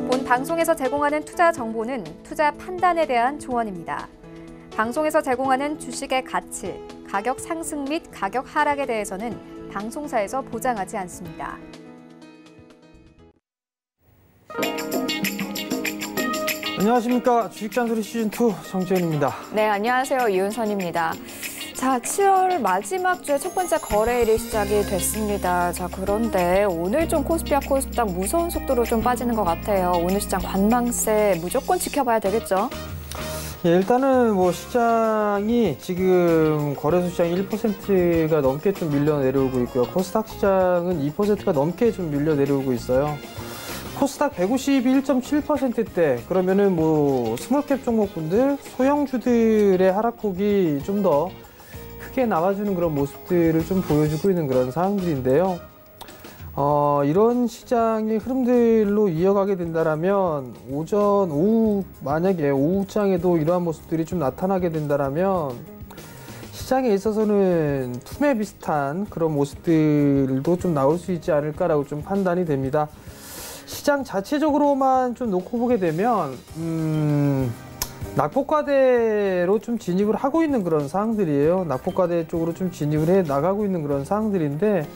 본 방송에서 제공하는 투자 정보는 투자 판단에 대한 조언입니다. 방송에서 제공하는 주식의 가치, 가격 상승 및 가격 하락에 대해서는 방송사에서 보장하지 않습니다. 안녕하십니까. 주식잔소리 시즌2 정지현입니다. 네, 안녕하세요. 이윤선입니다. 자, 7월 마지막 주에 첫 번째 거래일이 시작이 됐습니다. 자, 그런데 오늘 좀 코스피와 코스닥 무서운 속도로 좀 빠지는 것 같아요. 오늘 시장 관망세 무조건 지켜봐야 되겠죠? 예, 일단은 시장이 지금 거래소 시장 1%가 넘게 좀 밀려 내려오고 있고요. 코스닥 시장은 2%가 넘게 좀 밀려 내려오고 있어요. 코스닥 151.7%대, 그러면은 스몰캡 종목군들, 소형주들의 하락폭이 좀 더 크게 나와주는 그런 모습들을 좀 보여주고 있는 그런 상황들인데요. 이런 시장의 흐름들로 이어가게 된다라면 만약에 오후장에도 이러한 모습들이 좀 나타나게 된다라면 시장에 있어서는 투매 비슷한 그런 모습들도 좀 나올 수 있지 않을까라고 좀 판단이 됩니다. 시장 자체적으로만 좀 놓고 보게 되면 낙폭과대로 좀 진입을 하고 있는 그런 상황들이에요. 낙폭과대 쪽으로 좀 진입을 해 나가고 있는 그런 상황들인데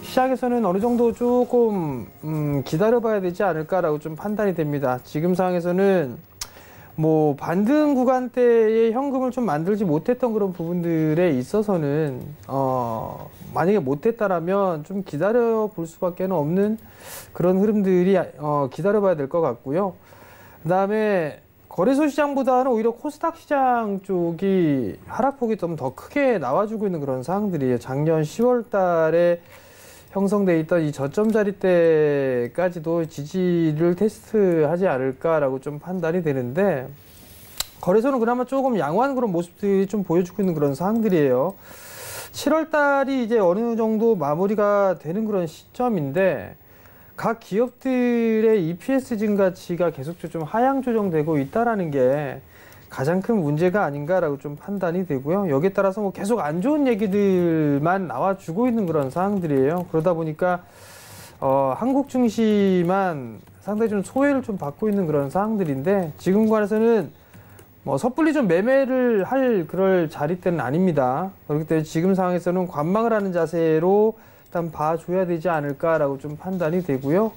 시장에서는 어느 정도 조금 기다려봐야 되지 않을까라고 좀 판단이 됩니다. 지금 상황에서는 반등 구간대에 현금을 좀 만들지 못했던 그런 부분들에 있어서는 만약에 못했다라면 좀 기다려 볼 수밖에 없는 그런 흐름들이 기다려봐야 될 것 같고요. 그다음에 거래소 시장보다는 오히려 코스닥 시장 쪽이 하락폭이 좀 더 크게 나와주고 있는 그런 상황들이에요. 작년 10월 달에 형성돼 있던 이 저점 자리 때까지도 지지를 테스트하지 않을까라고 좀 판단이 되는데, 거래소는 그나마 조금 양호한 그런 모습들이 좀 보여주고 있는 그런 상황들이에요. 7월 달이 이제 어느 정도 마무리가 되는 그런 시점인데, 각 기업들의 EPS 증가치가 계속 좀 하향 조정되고 있다라는 게 가장 큰 문제가 아닌가라고 좀 판단이 되고요. 여기에 따라서 계속 안 좋은 얘기들만 나와주고 있는 그런 상황들이에요. 그러다 보니까 한국 증시만 상당히 좀 소외를 좀 받고 있는 그런 상황들인데, 지금 관해서는 섣불리 좀 매매를 할 그럴 자리대는 아닙니다. 그렇기 때문에 지금 상황에서는 관망을 하는 자세로 일단 봐줘야 되지 않을까라고 좀 판단이 되고요.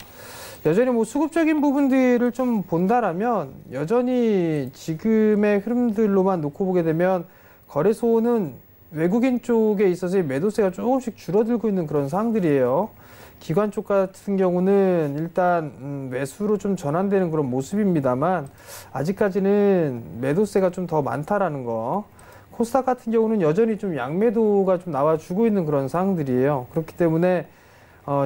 여전히 수급적인 부분들을 좀 본다라면 여전히 지금의 흐름들로만 놓고 보게 되면 거래소는 외국인 쪽에 있어서 매도세가 조금씩 줄어들고 있는 그런 상황들이에요. 기관 쪽 같은 경우는 일단 매수로 좀 전환되는 그런 모습입니다만 아직까지는 매도세가 좀 더 많다라는 거. 코스닥 같은 경우는 여전히 좀 양매도가 좀 나와주고 있는 그런 상황들이에요. 그렇기 때문에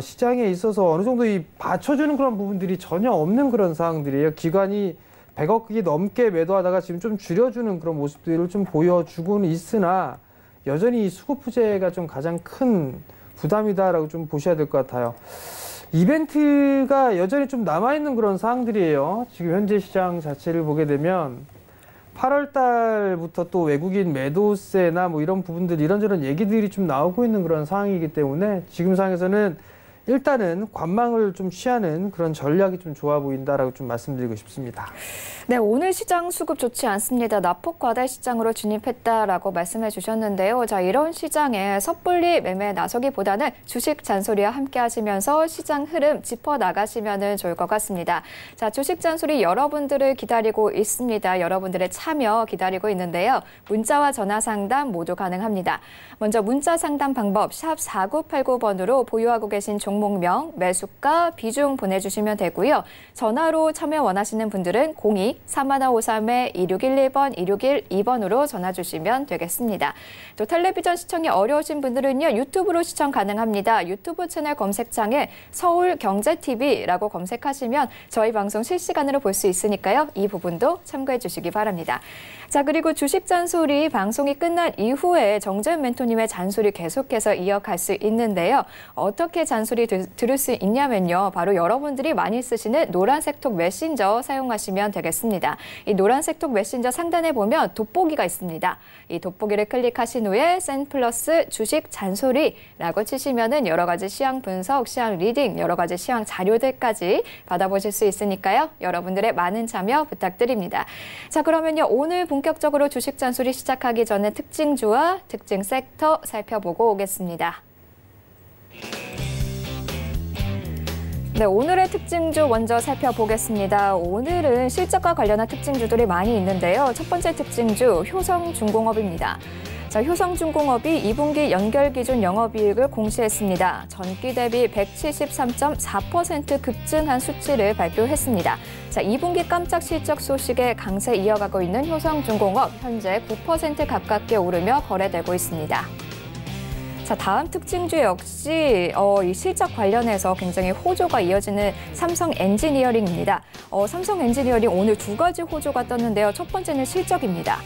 시장에 있어서 어느 정도 받쳐주는 그런 부분들이 전혀 없는 그런 상황들이에요. 기관이 100억이 넘게 매도하다가 지금 좀 줄여주는 그런 모습들을 좀 보여주고는 있으나 여전히 수급 부재가 좀 가장 큰 부담이다라고 좀 보셔야 될 것 같아요. 이벤트가 여전히 좀 남아있는 그런 상황들이에요. 지금 현재 시장 자체를 보게 되면 8월 달부터 또 외국인 매도세나 이런 부분들, 이런저런 얘기들이 좀 나오고 있는 그런 상황이기 때문에 지금 상황에서는 일단은 관망을 좀 취하는 그런 전략이 좀 좋아 보인다라고 좀 말씀드리고 싶습니다. 네, 오늘 시장 수급 좋지 않습니다. 낙폭 과대 시장으로 진입했다라고 말씀해 주셨는데요. 자, 이런 시장에 섣불리 매매에 나서기보다는 주식 잔소리와 함께 하시면서 시장 흐름 짚어 나가시면 좋을 것 같습니다. 자, 주식 잔소리 여러분들을 기다리고 있습니다. 여러분들의 참여 기다리고 있는데요. 문자와 전화 상담 모두 가능합니다. 먼저 문자 상담 방법 샵 4989번으로 보유하고 계신 종목명, 매수가, 비중 보내주시면 되고요. 전화로 참여 원하시는 분들은 02-3153-2611번, 2612번으로 전화 주시면 되겠습니다. 또 텔레비전 시청이 어려우신 분들은요. 유튜브로 시청 가능합니다. 유튜브 채널 검색창에 서울경제TV라고 검색하시면 저희 방송 실시간으로 볼 수 있으니까요. 이 부분도 참고해 주시기 바랍니다. 자, 그리고 주식 잔소리 방송이 끝난 이후에 정재훈 멘토님의 잔소리 계속해서 이어갈 수 있는데요. 어떻게 잔소리 들을 수 있냐면요. 바로 여러분들이 많이 쓰시는 노란색 톡 메신저 사용하시면 되겠습니다. 이 노란색 톡 메신저 상단에 보면 돋보기가 있습니다. 이 돋보기를 클릭하신 후에 센플러스 주식 잔소리라고 치시면은 여러 가지 시황 분석, 시황 리딩, 여러 가지 시황 자료들까지 받아보실 수 있으니까요. 여러분들의 많은 참여 부탁드립니다. 자, 그러면요. 오늘 본격적으로 주식 잔소리 시작하기 전에 특징주와 특징 섹터 살펴보고 오겠습니다. 네, 오늘의 특징주 먼저 살펴보겠습니다. 오늘은 실적과 관련한 특징주들이 많이 있는데요. 첫 번째 특징주, 효성중공업입니다. 자, 효성중공업이 2분기 연결 기준 영업이익을 공시했습니다. 전기 대비 173.4% 급증한 수치를 발표했습니다. 자, 2분기 깜짝 실적 소식에 강세 이어가고 있는 효성중공업, 현재 9% 가깝게 오르며 거래되고 있습니다. 자, 다음 특징주 역시 이 실적 관련해서 굉장히 호조가 이어지는 삼성 엔지니어링입니다. 삼성 엔지니어링 오늘 두 가지 호조가 떴는데요. 첫 번째는 실적입니다.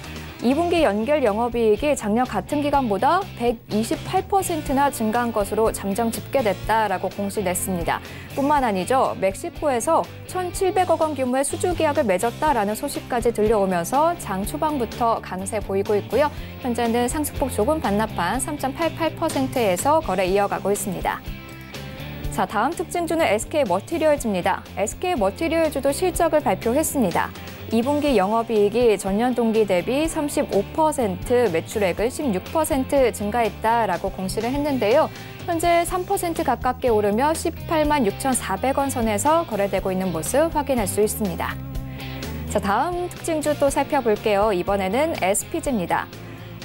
2분기 연결 영업이익이 작년 같은 기간보다 128%나 증가한 것으로 잠정 집계됐다라고 공시됐습니다. 뿐만 아니죠. 멕시코에서 1,700억 원 규모의 수주 계약을 맺었다라는 소식까지 들려오면서 장 초반부터 강세 보이고 있고요. 현재는 상승폭 조금 반납한 3.88%에서 거래 이어가고 있습니다. 자, 다음 특징주는 SK머티리얼즈입니다. SK머티리얼즈도 실적을 발표했습니다. 2분기 영업이익이 전년 동기 대비 35%, 매출액을 16% 증가했다라고 공시를 했는데요. 현재 3% 가깝게 오르며 18만 6,400원 선에서 거래되고 있는 모습 확인할 수 있습니다. 자, 다음 특징주 또 살펴볼게요. 이번에는 SPG입니다.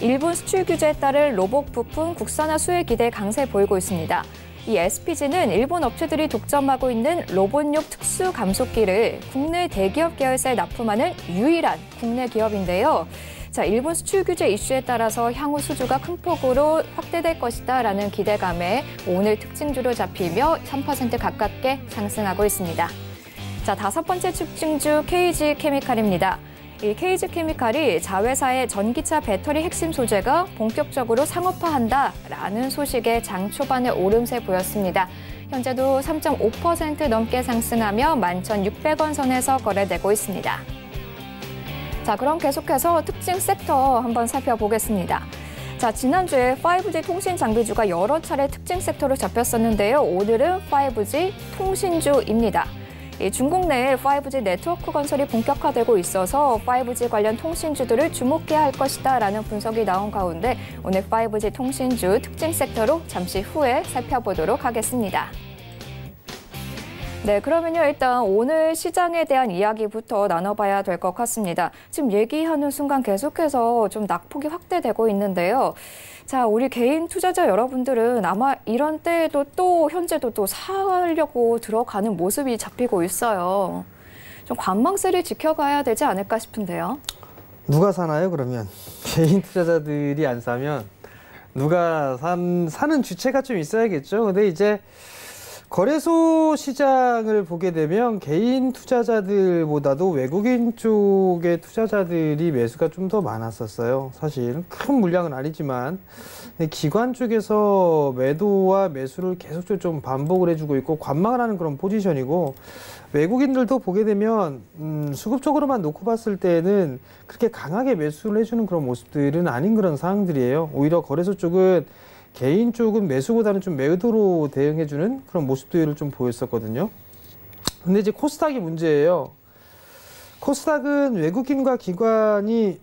일본 수출 규제에 따른 로봇 부품 국산화 수혜 기대 강세 보이고 있습니다. 이 SPG는 일본 업체들이 독점하고 있는 로봇용 특수 감속기를 국내 대기업 계열사에 납품하는 유일한 국내 기업인데요. 자, 일본 수출 규제 이슈에 따라서 향후 수주가 큰 폭으로 확대될 것이다라는 기대감에 오늘 특징주로 잡히며 3% 가깝게 상승하고 있습니다. 자, 다섯 번째 특징주 KG케미칼입니다. 이 KG케미칼이 자회사의 전기차 배터리 핵심 소재가 본격적으로 상업화한다라는 소식에 장 초반에 오름세 보였습니다. 현재도 3.5% 넘게 상승하며 11,600원 선에서 거래되고 있습니다. 자, 그럼 계속해서 특징 섹터 한번 살펴보겠습니다. 자, 지난주에 5G 통신 장비주가 여러 차례 특징 섹터로 잡혔었는데요. 오늘은 5G 통신주입니다. 중국 내에 5G 네트워크 건설이 본격화되고 있어서 5G 관련 통신주들을 주목해야 할 것이다라는 분석이 나온 가운데 오늘 5G 통신주 특징 섹터로 잠시 후에 살펴보도록 하겠습니다. 네, 그러면요. 일단 오늘 시장에 대한 이야기부터 나눠봐야 될 것 같습니다. 지금 얘기하는 순간 계속해서 좀 낙폭이 확대되고 있는데요. 자, 우리 개인 투자자 여러분들은 아마 이런 때에도 또 현재도 또 사려고 들어가는 모습이 잡히고 있어요. 좀 관망세를 지켜가야 되지 않을까 싶은데요. 누가 사나요, 그러면? 개인 투자자들이 안 사면 누가 사는 주체가 좀 있어야겠죠. 근데 이제 거래소 시장을 보게 되면 개인 투자자들보다도 외국인 쪽의 투자자들이 매수가 좀 더 많았었어요. 사실 큰 물량은 아니지만 기관 쪽에서 매도와 매수를 계속 좀 반복을 해주고 있고 관망을 하는 그런 포지션이고, 외국인들도 보게 되면 수급적으로만 놓고 봤을 때는 그렇게 강하게 매수를 해주는 그런 모습들은 아닌 그런 상황들이에요. 오히려 거래소 쪽은 개인 쪽은 매수보다는 좀 매도로 대응해주는 그런 모습들을 좀 보였었거든요. 근데 이제 코스닥이 문제예요. 코스닥은 외국인과 기관이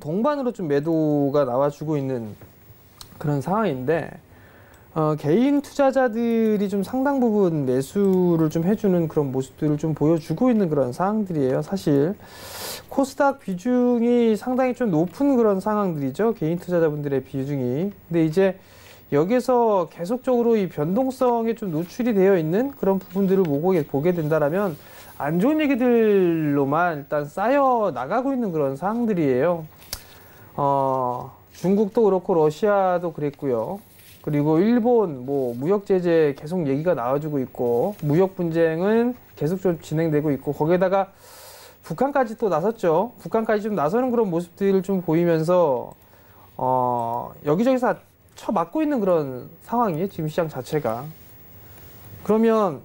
동반으로 좀 매도가 나와주고 있는 그런 상황인데, 개인 투자자들이 좀 상당 부분 매수를 좀 해주는 그런 모습들을 좀 보여주고 있는 그런 상황들이에요. 사실 코스닥 비중이 상당히 좀 높은 그런 상황들이죠. 개인 투자자분들의 비중이. 근데 이제 여기서 계속적으로 이 변동성에 좀 노출이 되어 있는 그런 부분들을 보게 된다라면 안 좋은 얘기들로만 일단 쌓여 나가고 있는 그런 상황들이에요. 중국도 그렇고 러시아도 그랬고요. 그리고 일본 무역 제재 계속 얘기가 나와주고 있고, 무역 분쟁은 계속 좀 진행되고 있고, 거기에다가 북한까지 또 나섰죠. 북한까지 좀 나서는 그런 모습들을 좀 보이면서 여기저기서 쳐맞고 있는 그런 상황이에요. 지금 시장 자체가. 그러면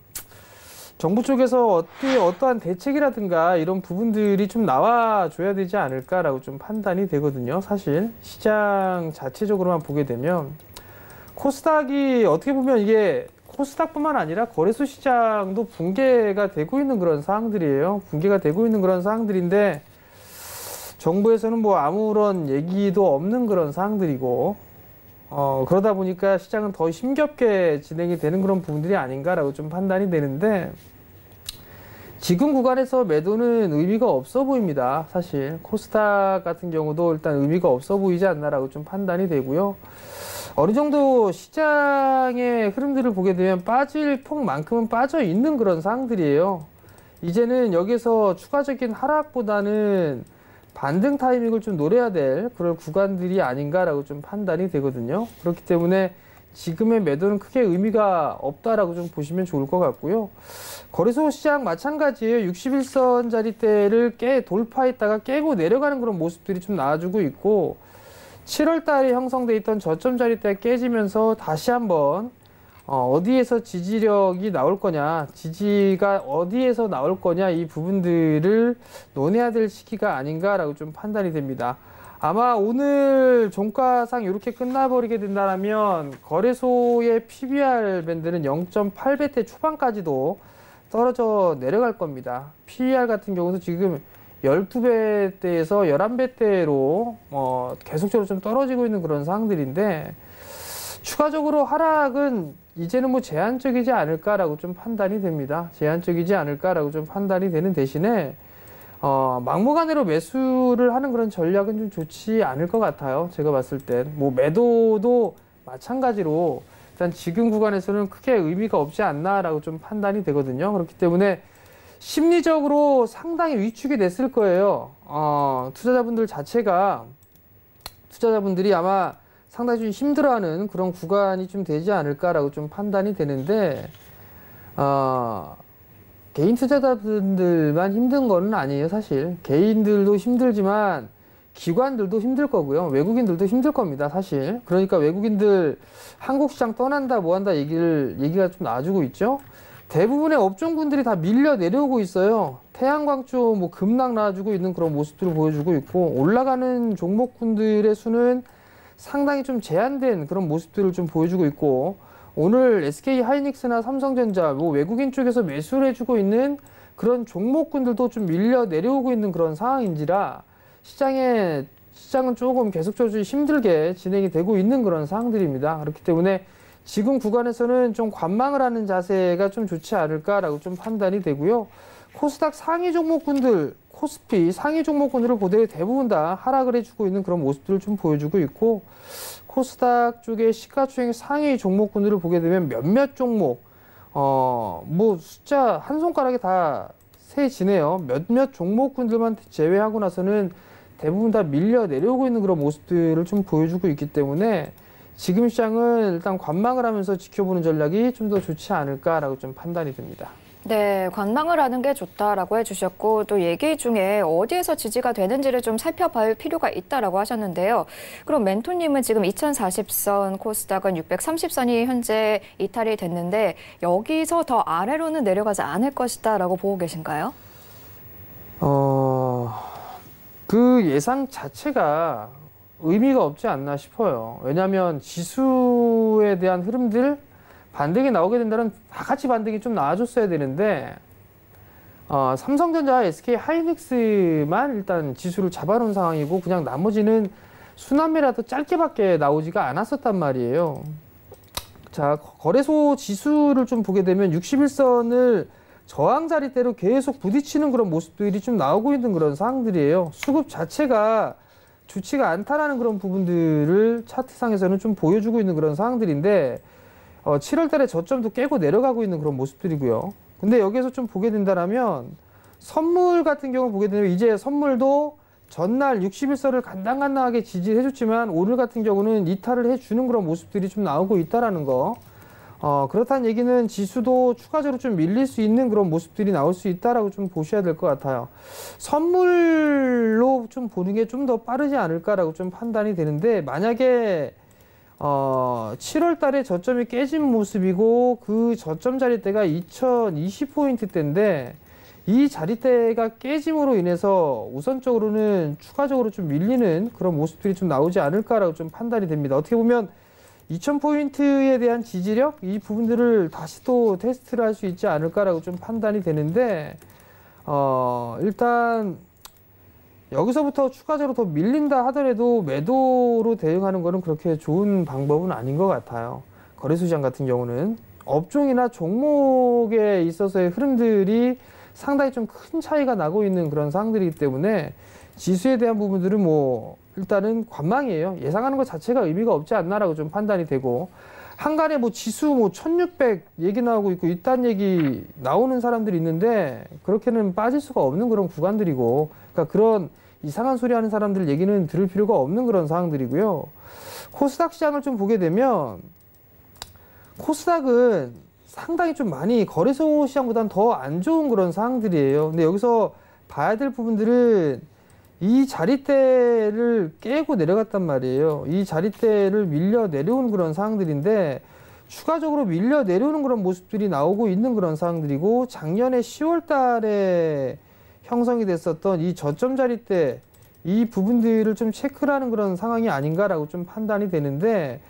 정부 쪽에서 어떠한 대책이라든가 이런 부분들이 좀 나와줘야 되지 않을까라고 좀 판단이 되거든요. 사실 시장 자체적으로만 보게 되면 코스닥이 어떻게 보면 이게 코스닥뿐만 아니라 거래소 시장도 붕괴가 되고 있는 그런 상황들이에요. 붕괴가 되고 있는 그런 상황들인데 정부에서는 뭐 아무런 얘기도 없는 그런 상황들이고 그러다 보니까 시장은 더 힘겹게 진행이 되는 그런 부분들이 아닌가라고 좀 판단이 되는데 지금 구간에서 매도는 의미가 없어 보입니다. 사실 코스닥 같은 경우도 일단 의미가 없어 보이지 않나라고 좀 판단이 되고요. 어느 정도 시장의 흐름들을 보게 되면 빠질 폭만큼은 빠져 있는 그런 상황들이에요. 이제는 여기서 추가적인 하락보다는 반등 타이밍을 좀 노려야 될 그런 구간들이 아닌가라고 좀 판단이 되거든요. 그렇기 때문에 지금의 매도는 크게 의미가 없다라고 좀 보시면 좋을 것 같고요. 거래소 시장 마찬가지예요. 61선 자리대를 돌파했다가 깨고 내려가는 그런 모습들이 좀 나와주고 있고 7월 달에 형성돼 있던 저점 자리대가 깨지면서 다시 한번 어디에서 지지력이 나올 거냐, 지지가 어디에서 나올 거냐 이 부분들을 논해야 될 시기가 아닌가라고 좀 판단이 됩니다. 아마 오늘 종가상 이렇게 끝나버리게 된다면 거래소의 PBR 밴드는 0.8배대 초반까지도 떨어져 내려갈 겁니다. PER 같은 경우도 지금 12배대에서 11배대로 계속적으로 좀 떨어지고 있는 그런 상황들인데 추가적으로 하락은 이제는 뭐 제한적이지 않을까라고 좀 판단이 됩니다. 제한적이지 않을까라고 좀 판단이 되는 대신에 막무가내로 매수를 하는 그런 전략은 좀 좋지 않을 것 같아요. 제가 봤을 땐 뭐 매도도 마찬가지로 일단 지금 구간에서는 크게 의미가 없지 않나라고 좀 판단이 되거든요. 그렇기 때문에 심리적으로 상당히 위축이 됐을 거예요. 투자자분들이 아마 상당히 좀 힘들어하는 그런 구간이 좀 되지 않을까라고 좀 판단이 되는데, 개인 투자자분들만 힘든 거는 아니에요, 사실. 개인들도 힘들지만 기관들도 힘들 거고요. 외국인들도 힘들 겁니다, 사실. 그러니까 외국인들 한국 시장 떠난다, 뭐 한다 얘기가 좀 나와주고 있죠. 대부분의 업종군들이 다 밀려 내려오고 있어요. 태양광 쪽 뭐 급락 나와주고 있는 그런 모습들을 보여주고 있고, 올라가는 종목군들의 수는 상당히 좀 제한된 그런 모습들을 좀 보여주고 있고, 오늘 SK 하이닉스나 삼성전자 뭐 외국인 쪽에서 매수를 해주고 있는 그런 종목군들도 좀 밀려 내려오고 있는 그런 상황인지라 시장은 조금 계속적으로 힘들게 진행이 되고 있는 그런 상황들입니다. 그렇기 때문에 지금 구간에서는 좀 관망을 하는 자세가 좀 좋지 않을까라고 좀 판단이 되고요. 코스닥 상위 종목군들, 코스피 상위 종목군들을 보되 대부분 다 하락을 해주고 있는 그런 모습들을 좀 보여주고 있고, 코스닥 쪽의 시가총액 상위 종목군들을 보게 되면 몇몇 종목, 뭐 숫자 한 손가락에 다 세지네요. 몇몇 종목군들만 제외하고 나서는 대부분 다 밀려 내려오고 있는 그런 모습들을 좀 보여주고 있기 때문에 지금 시장은 일단 관망을 하면서 지켜보는 전략이 좀 더 좋지 않을까라고 좀 판단이 됩니다. 네, 관망을 하는 게 좋다라고 해주셨고 또 얘기 중에 어디에서 지지가 되는지를 좀 살펴볼 필요가 있다라고 하셨는데요. 그럼 멘토님은 지금 2040선, 코스닥은 630선이 현재 이탈이 됐는데 여기서 더 아래로는 내려가지 않을 것이다라고 보고 계신가요? 그 예상 자체가 의미가 없지 않나 싶어요. 왜냐하면 지수에 대한 흐름들 반등이 나오게 된다면 다 같이 반등이 좀 나와줬어야 되는데 삼성전자, SK 하이닉스만 일단 지수를 잡아놓은 상황이고 그냥 나머지는 순환매라도 짧게밖에 나오지가 않았었단 말이에요. 자, 거래소 지수를 좀 보게 되면 61선을 저항 자리대로 계속 부딪히는 그런 모습들이 좀 나오고 있는 그런 상황들이에요. 수급 자체가 좋지가 않다라는 그런 부분들을 차트상에서는 좀 보여주고 있는 그런 상황들인데 7월 달에 저점도 깨고 내려가고 있는 그런 모습들이고요. 근데 여기에서 좀 보게 된다면 선물 같은 경우 보게 되면 이제 선물도 전날 61선을 간당간당하게 지지해줬지만 오늘 같은 경우는 이탈을 해주는 그런 모습들이 좀 나오고 있다라는 거. 그렇다는 얘기는 지수도 추가적으로 좀 밀릴 수 있는 그런 모습들이 나올 수 있다라고 좀 보셔야 될 것 같아요. 선물로 좀 보는 게 좀 더 빠르지 않을까라고 좀 판단이 되는데, 만약에 7월 달에 저점이 깨진 모습이고 그 저점 자리대가 2020포인트대인데 이 자리대가 깨짐으로 인해서 우선적으로는 추가적으로 좀 밀리는 그런 모습들이 좀 나오지 않을까라고 좀 판단이 됩니다. 어떻게 보면 2000포인트에 대한 지지력, 이 부분들을 다시 또 테스트를 할 수 있지 않을까라고 좀 판단이 되는데, 일단 여기서부터 추가적으로 더 밀린다 하더라도 매도로 대응하는 거는 그렇게 좋은 방법은 아닌 것 같아요. 거래소 시장 같은 경우는 업종이나 종목에 있어서의 흐름들이 상당히 좀 큰 차이가 나고 있는 그런 상황들이기 때문에 지수에 대한 부분들은 뭐 일단은 관망이에요. 예상하는 것 자체가 의미가 없지 않나라고 좀 판단이 되고, 한간에 뭐 지수 뭐 1600 얘기 나오고 있고 이딴 얘기 나오는 사람들이 있는데 그렇게는 빠질 수가 없는 그런 구간들이고, 그러니까 그런 이상한 소리 하는 사람들 얘기는 들을 필요가 없는 그런 상황들이고요. 코스닥 시장을 좀 보게 되면 코스닥은 상당히 좀 많이 거래소 시장보다는 더 안 좋은 그런 상황들이에요. 근데 여기서 봐야 될 부분들은 이 자리대를 깨고 내려갔단 말이에요. 이 자리대를 밀려 내려온 그런 상황들인데 추가적으로 밀려 내려오는 그런 모습들이 나오고 있는 그런 상황들이고, 작년에 10월 달에 형성이 됐었던 이 저점 자리대, 이 부분들을 좀 체크를 하는 그런 상황이 아닌가라고 좀 판단이 되는데,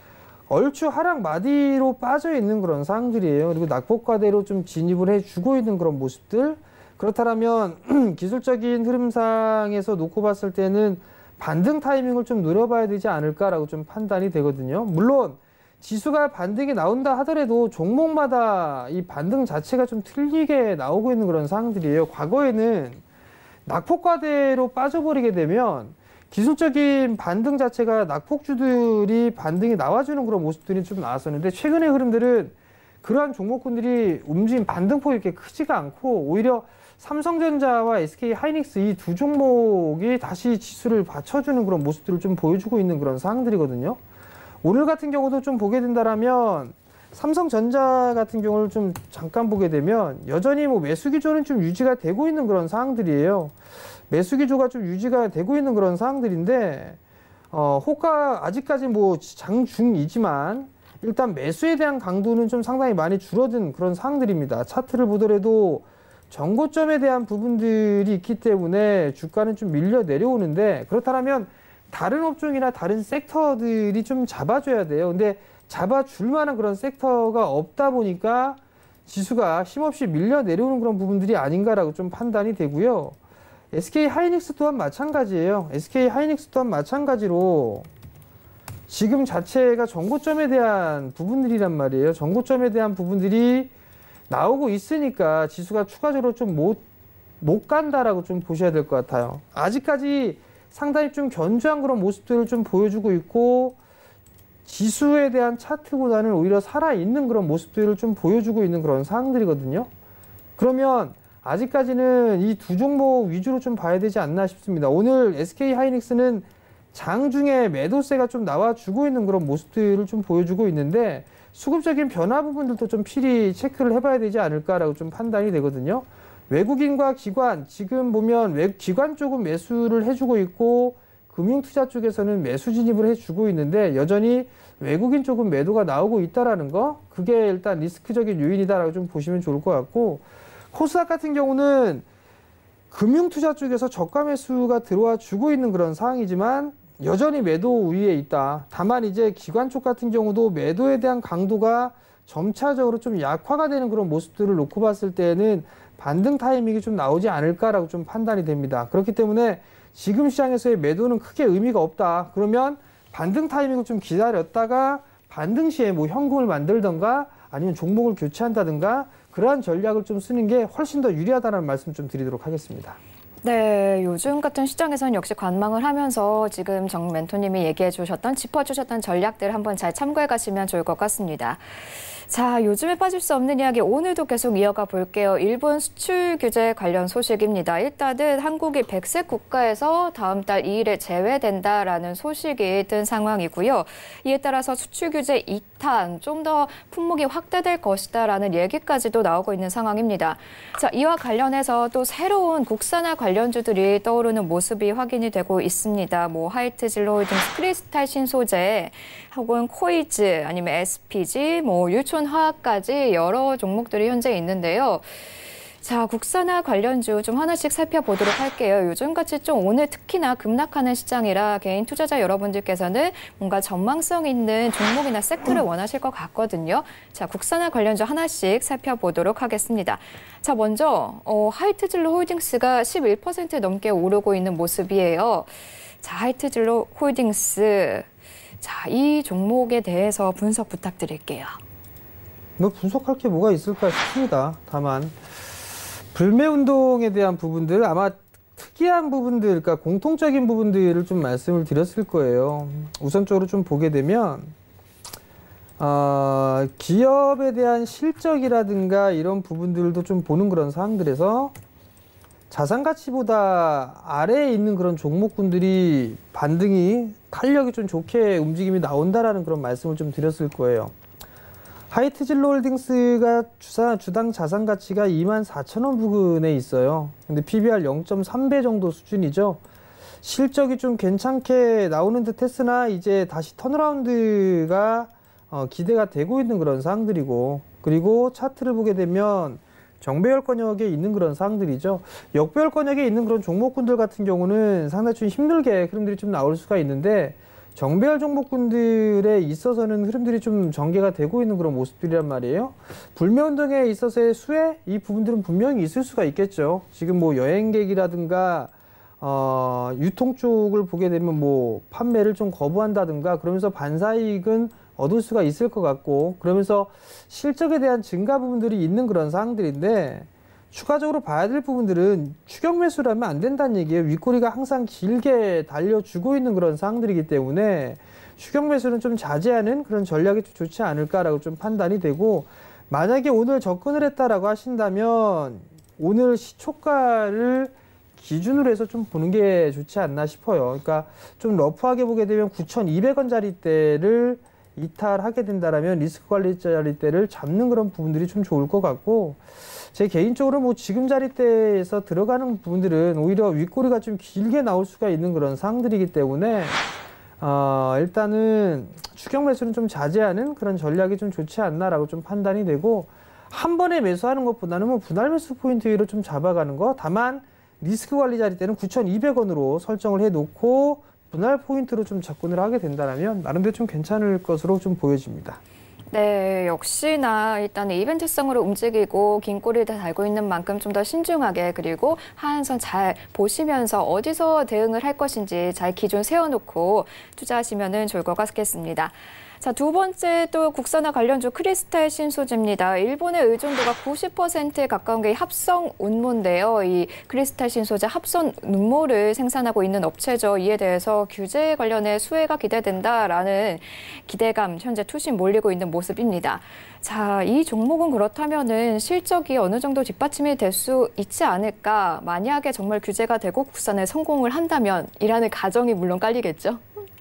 얼추 하락 마디로 빠져 있는 그런 상황들이에요. 그리고 낙폭과대로 좀 진입을 해주고 있는 그런 모습들. 그렇다면 기술적인 흐름상에서 놓고 봤을 때는 반등 타이밍을 좀 노려봐야 되지 않을까라고 좀 판단이 되거든요. 물론 지수가 반등이 나온다 하더라도 종목마다 이 반등 자체가 좀 틀리게 나오고 있는 그런 상황들이에요. 과거에는 낙폭과대로 빠져버리게 되면 기술적인 반등 자체가 낙폭주들이 반등이 나와주는 그런 모습들이 좀 나왔었는데, 최근의 흐름들은 그러한 종목군들이 움직임 반등폭이 이렇게 크지가 않고 오히려 삼성전자와 SK하이닉스 이 두 종목이 다시 지수를 받쳐주는 그런 모습들을 좀 보여주고 있는 그런 상황들이거든요. 오늘 같은 경우도 좀 보게 된다라면 삼성전자 같은 경우를 좀 잠깐 보게 되면 여전히 뭐 매수 기조는 좀 유지가 되고 있는 그런 상황들이에요. 매수 기조가 좀 유지가 되고 있는 그런 상황들인데, 호가 아직까지 뭐 장중이지만 일단 매수에 대한 강도는 좀 상당히 많이 줄어든 그런 상황들입니다. 차트를 보더라도 정고점에 대한 부분들이 있기 때문에 주가는 좀 밀려 내려오는데, 그렇다면 다른 업종이나 다른 섹터들이 좀 잡아줘야 돼요. 근데 잡아줄 만한 그런 섹터가 없다 보니까 지수가 힘없이 밀려 내려오는 그런 부분들이 아닌가라고 좀 판단이 되고요. SK하이닉스 또한 마찬가지예요. SK하이닉스 또한 마찬가지로 지금 자체가 정고점에 대한 부분들이란 말이에요. 정고점에 대한 부분들이 나오고 있으니까 지수가 추가적으로 좀 못 간다라고 좀 보셔야 될 것 같아요. 아직까지 상당히 좀 견조한 그런 모습들을 좀 보여주고 있고, 지수에 대한 차트보다는 오히려 살아있는 그런 모습들을 좀 보여주고 있는 그런 상황들이거든요. 그러면 아직까지는 이 두 종목 위주로 좀 봐야 되지 않나 싶습니다. 오늘 SK하이닉스는 장중에 매도세가 좀 나와주고 있는 그런 모습들을 좀 보여주고 있는데, 수급적인 변화 부분들도 좀 필히 체크를 해봐야 되지 않을까라고 좀 판단이 되거든요. 외국인과 기관, 지금 보면 기관 쪽은 매수를 해주고 있고 금융투자 쪽에서는 매수 진입을 해주고 있는데, 여전히 외국인 쪽은 매도가 나오고 있다라는 거, 그게 일단 리스크적인 요인이다라고 좀 보시면 좋을 것 같고, 코스닥 같은 경우는 금융투자 쪽에서 저가 매수가 들어와 주고 있는 그런 상황이지만 여전히 매도 우위에 있다. 다만 이제 기관 쪽 같은 경우도 매도에 대한 강도가 점차적으로 좀 약화가 되는 그런 모습들을 놓고 봤을 때는 반등 타이밍이 좀 나오지 않을까라고 좀 판단이 됩니다. 그렇기 때문에 지금 시장에서의 매도는 크게 의미가 없다. 그러면 반등 타이밍을 좀 기다렸다가 반등 시에 뭐 현금을 만들던가 아니면 종목을 교체한다든가 그러한 전략을 좀 쓰는 게 훨씬 더 유리하다는 말씀 좀 드리도록 하겠습니다. 네, 요즘 같은 시장에서는 역시 관망을 하면서 지금 정 멘토님이 얘기해 주셨던, 짚어주셨던 전략들 한번 잘 참고해 가시면 좋을 것 같습니다. 자, 요즘에 빠질 수 없는 이야기 오늘도 계속 이어가 볼게요. 일본 수출 규제 관련 소식입니다. 일단은 한국이 백색 국가에서 다음 달 2일에 제외된다라는 소식이 뜬 상황이고요. 이에 따라서 수출 규제 2탄, 좀 더 품목이 확대될 것이다라는 얘기까지도 나오고 있는 상황입니다. 자, 이와 관련해서 또 새로운 국산화 관련주들이 떠오르는 모습이 확인이 되고 있습니다. 뭐 하이트 진로 홀딩스 크리스탈 신소재, 혹은 코이즈, 아니면 SPG, 뭐 유촌화학까지 여러 종목들이 현재 있는데요. 자, 국산화 관련주 좀 하나씩 살펴보도록 할게요. 요즘같이 좀 오늘 특히나 급락하는 시장이라 개인 투자자 여러분들께서는 뭔가 전망성 있는 종목이나 섹터를 원하실 것 같거든요. 자, 국산화 관련주 하나씩 살펴보도록 하겠습니다. 자, 먼저 하이트진로 홀딩스가 11% 넘게 오르고 있는 모습이에요. 자, 하이트진로 홀딩스. 자, 이 종목에 대해서 분석 부탁드릴게요. 뭐 분석할 게 뭐가 있을까 싶습니다. 다만 불매 운동에 대한 부분들, 아마 특이한 부분들, 그러니까 공통적인 부분들을 좀 말씀을 드렸을 거예요. 우선적으로 좀 보게 되면 기업에 대한 실적이라든가 이런 부분들도 좀 보는 그런 사항들에서 자산 가치보다 아래에 있는 그런 종목군들이 반등이 탄력이 좀 좋게 움직임이 나온다라는 그런 말씀을 좀 드렸을 거예요. 하이트진로홀딩스가 주당 자산 가치가 24,000원 부근에 있어요. 근데 PBR 0.3배 정도 수준이죠. 실적이 좀 괜찮게 나오는 듯 했으나 이제 다시 턴어라운드가 기대가 되고 있는 그런 사항들이고, 그리고 차트를 보게 되면 정배열권역에 있는 그런 사항들이죠. 역배열권역에 있는 그런 종목군들 같은 경우는 상당히 좀 힘들게 흐름들이 좀 나올 수가 있는데, 정배열 종목군들에 있어서는 흐름들이 좀 전개가 되고 있는 그런 모습들이란 말이에요. 불매운동에 있어서의 수혜, 이 부분들은 분명히 있을 수가 있겠죠. 지금 뭐 여행객이라든가 유통 쪽을 보게 되면 뭐 판매를 좀 거부한다든가 그러면서 반사이익은 얻을 수가 있을 것 같고, 그러면서 실적에 대한 증가 부분들이 있는 그런 사항들인데, 추가적으로 봐야 될 부분들은 추격 매수를 하면 안 된다는 얘기예요. 윗꼬리가 항상 길게 달려주고 있는 그런 사항들이기 때문에 추격 매수는 좀 자제하는 그런 전략이 좀 좋지 않을까라고 좀 판단이 되고, 만약에 오늘 접근을 했다라고 하신다면 오늘 시초가를 기준으로 해서 좀 보는 게 좋지 않나 싶어요. 그러니까 좀 러프하게 보게 되면 9,200원짜리대를 이탈하게 된다라면 리스크 관리 자리대를 잡는 그런 부분들이 좀 좋을 것 같고, 제 개인적으로 뭐 지금 자리대에서 들어가는 부분들은 오히려 윗꼬리가 좀 길게 나올 수가 있는 그런 상황들이기 때문에 일단은 추격 매수는 좀 자제하는 그런 전략이 좀 좋지 않나라고 좀 판단이 되고, 한 번에 매수하는 것보다는 뭐 분할 매수 포인트 위로 좀 잡아가는 거, 다만 리스크 관리 자리대는 9,200원으로 설정을 해놓고 분할 포인트로 좀 접근을 하게 된다면 나름대로 좀 괜찮을 것으로 좀 보여집니다. 네, 역시나 일단 이벤트성으로 움직이고 긴 꼬리를 달고 있는 만큼 좀 더 신중하게, 그리고 하한선 잘 보시면서 어디서 대응을 할 것인지 잘 기준 세워놓고 투자하시면 좋을 것 같겠습니다. 자, 두 번째 또 국산화 관련주 크리스탈 신소재입니다. 일본의 의존도가 90%에 가까운 게 합성 운모인데요. 이 크리스탈 신소재 합성 운모를 생산하고 있는 업체죠. 이에 대해서 규제 관련해 수혜가 기대된다라는 기대감 현재 투심 몰리고 있는 모습입니다. 자, 이 종목은 그렇다면은 실적이 어느 정도 뒷받침이 될 수 있지 않을까? 만약에 정말 규제가 되고 국산에 성공을 한다면 이라는 가정이 물론 깔리겠죠.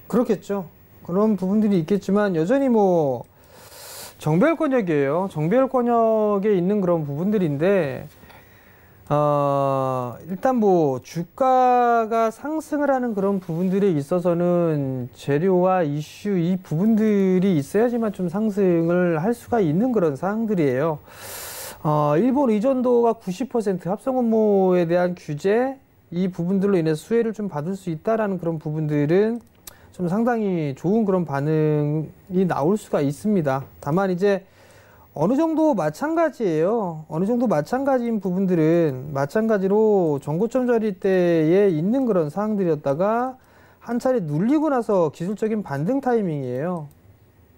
그렇겠죠. 그런 부분들이 있겠지만 여전히 뭐 정배열권역이에요. 정배열권역에 있는 그런 부분들인데 일단 뭐 주가가 상승을 하는 그런 부분들에 있어서는 재료와 이슈 이 부분들이 있어야지만 좀 상승을 할 수가 있는 그런 사항들이에요. 일본 의존도가 90% 합성업무에 대한 규제 이 부분들로 인해서 수혜를 좀 받을 수 있다라는 그런 부분들은 좀 상당히 좋은 그런 반응이 나올 수가 있습니다. 다만 이제 어느 정도 마찬가지예요. 어느 정도 마찬가지인 부분들은 마찬가지로 전고점 자리대에 있는 그런 사항들이었다가 한 차례 눌리고 나서 기술적인 반등 타이밍이에요.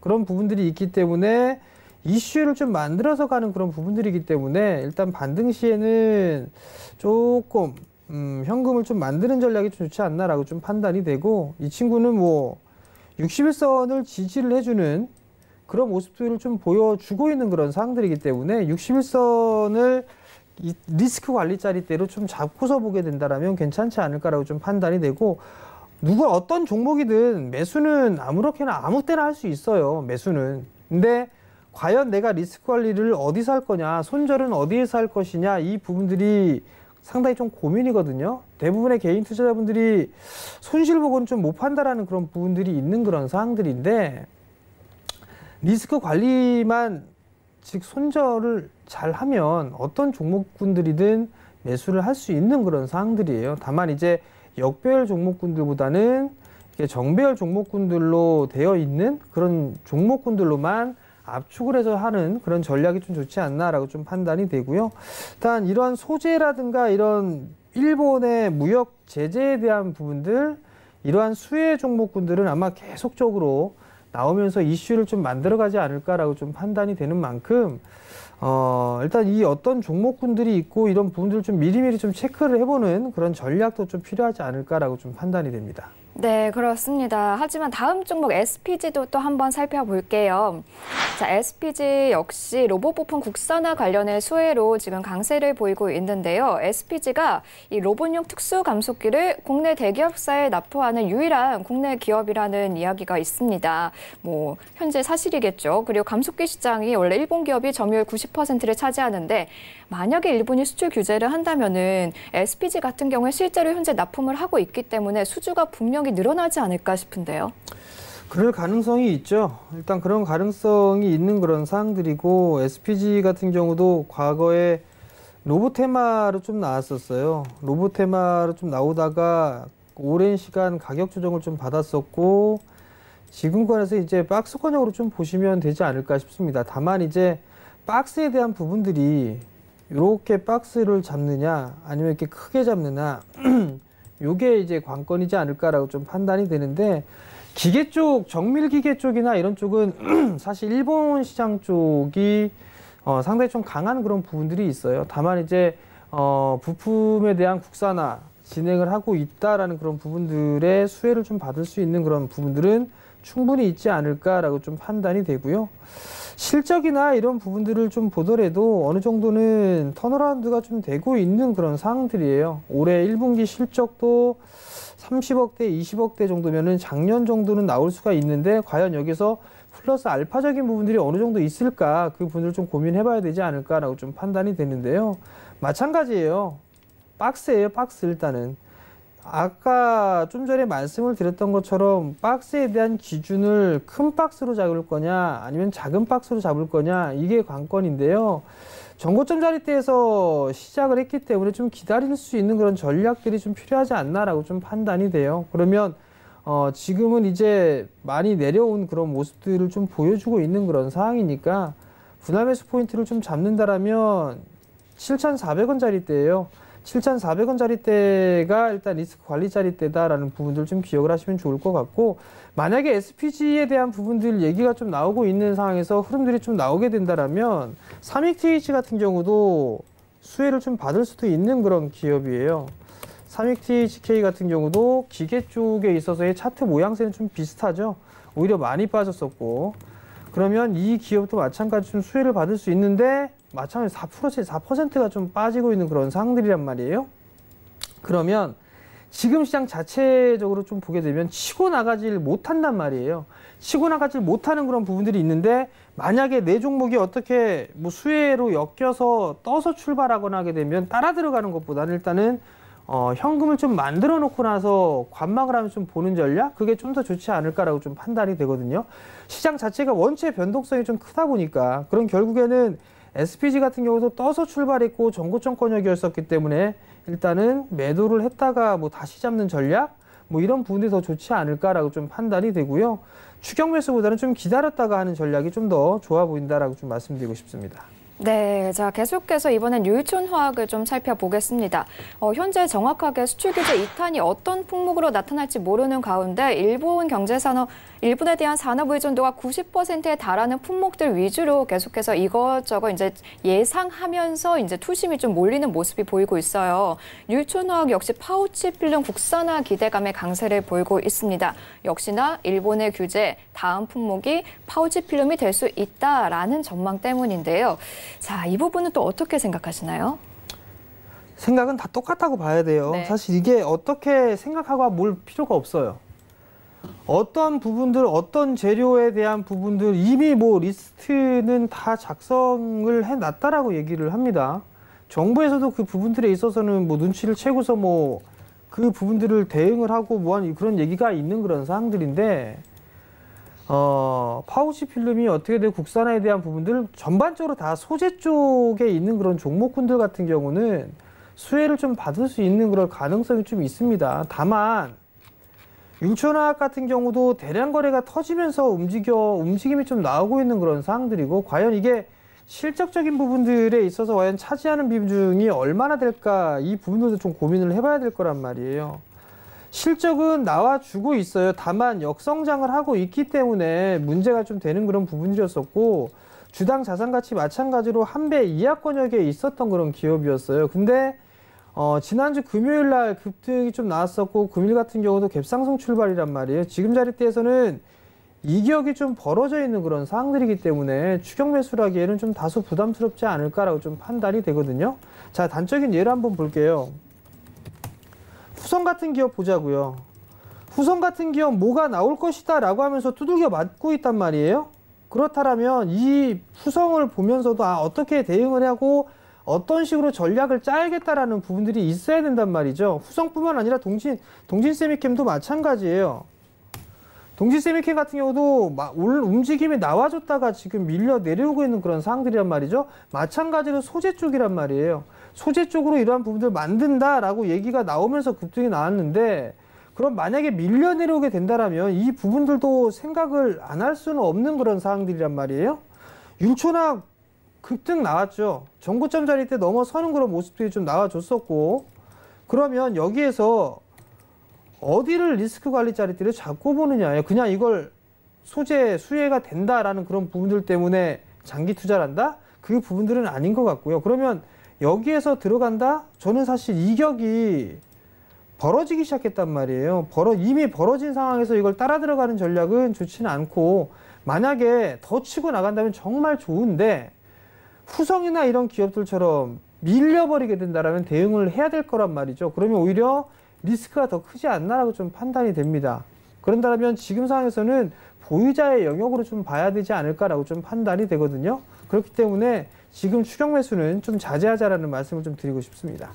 그런 부분들이 있기 때문에 이슈를 좀 만들어서 가는 그런 부분들이기 때문에 일단 반등 시에는 조금 현금을 좀 만드는 전략이 좀 좋지 않나라고 좀 판단이 되고, 이 친구는 뭐 61선을 지지를 해주는 그런 모습들을 좀 보여주고 있는 그런 상황들이기 때문에 61선을 리스크 관리 자리대로 좀 잡고서 보게 된다라면 괜찮지 않을까라고 좀 판단이 되고, 누가 어떤 종목이든 매수는 아무렇게나 아무 때나 할 수 있어요. 매수는. 근데 과연 내가 리스크 관리를 어디서 할 거냐, 손절은 어디에서 할 것이냐, 이 부분들이 상당히 좀 고민이거든요. 대부분의 개인 투자자분들이 손실보고는 좀 못 판다라는 그런 부분들이 있는 그런 상황들인데, 리스크 관리만, 즉 손절을 잘 하면 어떤 종목군들이든 매수를 할 수 있는 그런 상황들이에요. 다만 이제 역배열 종목군들보다는 정배열 종목군들로 되어 있는 그런 종목군들로만 압축을 해서 하는 그런 전략이 좀 좋지 않나라고 좀 판단이 되고요. 일단 이런 소재라든가 이런 일본의 무역 제재에 대한 부분들, 이러한 수혜 종목군들은 아마 계속적으로 나오면서 이슈를 좀 만들어가지 않을까라고 좀 판단이 되는 만큼, 일단 이 어떤 종목군들이 있고 이런 부분들을 좀 미리미리 좀 체크를 해보는 그런 전략도 좀 필요하지 않을까라고 좀 판단이 됩니다. 네, 그렇습니다. 하지만 다음 종목 SPG도 또 한번 살펴볼게요. 자, SPG 역시 로봇 부품 국산화 관련의 수혜로 지금 강세를 보이고 있는데요. SPG가 이 로봇용 특수 감속기를 국내 대기업사에 납품하는 유일한 국내 기업이라는 이야기가 있습니다. 뭐 현재 사실이겠죠. 그리고 감속기 시장이 원래 일본 기업이 점유율 90%를 차지하는데, 만약에 일본이 수출 규제를 한다면은 SPG 같은 경우에 실제로 현재 납품을 하고 있기 때문에 수주가 분명히 늘어나지 않을까 싶은데요. 그럴 가능성이 있죠. 일단 그런 가능성이 있는 그런 사항들이고, SPG 같은 경우도 과거에 로보테마로 좀 나왔었어요. 로보테마로 좀 나오다가 오랜 시간 가격 조정을 좀 받았었고, 지금권에서 이제 박스권역으로 좀 보시면 되지 않을까 싶습니다. 다만 이제 박스에 대한 부분들이 이렇게 박스를 잡느냐 아니면 이렇게 크게 잡느냐 요게 이제 관건이지 않을까라고 좀 판단이 되는데, 기계 쪽, 정밀기계 쪽이나 이런 쪽은 사실 일본 시장 쪽이 상당히 좀 강한 그런 부분들이 있어요. 다만 이제 부품에 대한 국산화 진행을 하고 있다라는 그런 부분들의 수혜를 좀 받을 수 있는 그런 부분들은 충분히 있지 않을까라고 좀 판단이 되고요. 실적이나 이런 부분들을 좀 보더라도 어느 정도는 턴어라운드가 좀 되고 있는 그런 상황들이에요. 올해 1분기 실적도 30억대, 20억대 정도면은 작년 정도는 나올 수가 있는데, 과연 여기서 플러스 알파적인 부분들이 어느 정도 있을까, 그 부분을 좀 고민해봐야 되지 않을까라고 좀 판단이 되는데요. 마찬가지예요. 박스예요, 박스. 일단은 아까 좀 전에 말씀을 드렸던 것처럼 박스에 대한 기준을 큰 박스로 잡을 거냐 아니면 작은 박스로 잡을 거냐, 이게 관건인데요. 전고점 자리대에서 시작을 했기 때문에 좀 기다릴 수 있는 그런 전략들이 좀 필요하지 않나라고 좀 판단이 돼요. 그러면 지금은 이제 많이 내려온 그런 모습들을 좀 보여주고 있는 그런 상황이니까 분할 매수 포인트를 좀 잡는다라면 7,400원 자리대예요. 7,400원 자리대가 일단 리스크 관리 자리대다라는 부분들 좀 기억을 하시면 좋을 것 같고, 만약에 SPG에 대한 부분들 얘기가 좀 나오고 있는 상황에서 흐름들이 좀 나오게 된다라면 삼익TH 같은 경우도 수혜를 좀 받을 수도 있는 그런 기업이에요. 삼익THK 같은 경우도 기계 쪽에 있어서의 차트 모양새는 좀 비슷하죠. 오히려 많이 빠졌었고, 그러면 이 기업도 마찬가지 좀 수혜를 받을 수 있는데 마찬가지로 4%가 좀 빠지고 있는 그런 상황들이란 말이에요. 그러면 지금 시장 자체적으로 좀 보게 되면 치고 나가질 못한단 말이에요. 치고 나가질 못하는 그런 부분들이 있는데, 만약에 내 종목이 어떻게 뭐 수혜로 엮여서 떠서 출발하거나 하게 되면 따라 들어가는 것보다는 일단은 현금을 좀 만들어 놓고 나서 관망을 하면서 좀 보는 전략, 그게 좀 더 좋지 않을까라고 좀 판단이 되거든요. 시장 자체가 원체 변동성이 좀 크다 보니까, 그런 결국에는 SPG 같은 경우도 떠서 출발했고 전고점 권역이었었기 때문에 일단은 매도를 했다가 뭐 다시 잡는 전략, 뭐 이런 부분이 더 좋지 않을까라고 좀 판단이 되고요. 추격 매수보다는 좀 기다렸다가 하는 전략이 좀 더 좋아 보인다라고 좀 말씀드리고 싶습니다. 네, 자 계속해서 이번엔 율촌화학을 좀 살펴보겠습니다. 현재 정확하게 수출 규제 이탄이 어떤 품목으로 나타날지 모르는 가운데 일본에 대한 산업 의존도가 90%에 달하는 품목들 위주로 계속해서 이것저것 이제 예상하면서 이제 투심이 좀 몰리는 모습이 보이고 있어요. 율촌화학 역시 파우치 필름 국산화 기대감의 강세를 보이고 있습니다. 역시나 일본의 규제, 다음 품목이 파우치 필름이 될 수 있다라는 전망 때문인데요. 자, 이 부분은 또 어떻게 생각하시나요? 생각은 다 똑같다고 봐야 돼요. 네. 사실 이게 어떻게 생각하고 몰 필요가 없어요. 어떤 부분들, 어떤 재료에 대한 부분들 이미 뭐 리스트는 다 작성을 해놨다라고 얘기를 합니다. 정부에서도 그 부분들에 있어서는 뭐 눈치를 채고서 뭐 그 부분들을 대응을 하고 뭐한 그런 얘기가 있는 그런 사항들인데, 파우치 필름이 어떻게 되고 국산화에 대한 부분들 전반적으로 다 소재 쪽에 있는 그런 종목군들 같은 경우는 수혜를 좀 받을 수 있는 그런 가능성이 좀 있습니다. 다만 율촌화학 같은 경우도 대량 거래가 터지면서 움직임이 좀 나오고 있는 그런 상황들이고, 과연 이게 실적적인 부분들에 있어서 과연 차지하는 비중이 얼마나 될까, 이 부분들도 좀 고민을 해봐야 될 거란 말이에요. 실적은 나와주고 있어요. 다만 역성장을 하고 있기 때문에 문제가 좀 되는 그런 부분이었었고, 주당 자산가치 마찬가지로 한 배 이하권역에 있었던 그런 기업이었어요. 근데 지난주 금요일 날 급등이 좀 나왔었고, 금일 같은 경우도 갭상승 출발이란 말이에요. 지금 자리대에서는 이격이 좀 벌어져 있는 그런 상황들이기 때문에 추격 매수라기에는 좀 다소 부담스럽지 않을까라고 좀 판단이 되거든요. 자, 단적인 예를 한번 볼게요. 후성 같은 기업 보자고요. 후성 같은 기업 뭐가 나올 것이다 라고 하면서 두들겨 맞고 있단 말이에요. 그렇다면 이 후성을 보면서도 어떻게 대응을 하고 어떤 식으로 전략을 짜야겠다라는 부분들이 있어야 된단 말이죠. 후성뿐만 아니라 동진세미캠도 마찬가지예요. 동진세미캠 같은 경우도 움직임이 나와줬다가 지금 밀려 내려오고 있는 그런 상황들이란 말이죠. 마찬가지로 소재 쪽이란 말이에요. 소재 쪽으로 이러한 부분들을 만든다라고 얘기가 나오면서 급등이 나왔는데, 그럼 만약에 밀려 내려오게 된다면 이 부분들도 생각을 안 할 수는 없는 그런 상황들이란 말이에요. 율촌화학 급등 나왔죠. 전고점 자리 때 넘어서는 그런 모습들이 좀 나와줬었고, 그러면 여기에서 어디를 리스크 관리 자리대를 잡고 보느냐예요. 그냥 이걸 소재 수혜가 된다라는 그런 부분들 때문에 장기 투자를 한다? 그 부분들은 아닌 것 같고요. 그러면 여기에서 들어간다? 저는 사실 이격이 벌어지기 시작했단 말이에요. 이미 벌어진 상황에서 이걸 따라 들어가는 전략은 좋지는 않고, 만약에 더 치고 나간다면 정말 좋은데 후성이나 이런 기업들처럼 밀려버리게 된다면 대응을 해야 될 거란 말이죠. 그러면 오히려 리스크가 더 크지 않나라고 좀 판단이 됩니다. 그런다면 지금 상황에서는 보유자의 영역으로 좀 봐야 되지 않을까라고 좀 판단이 되거든요. 그렇기 때문에 지금 추격 매수는 좀 자제하자라는 말씀을 좀 드리고 싶습니다.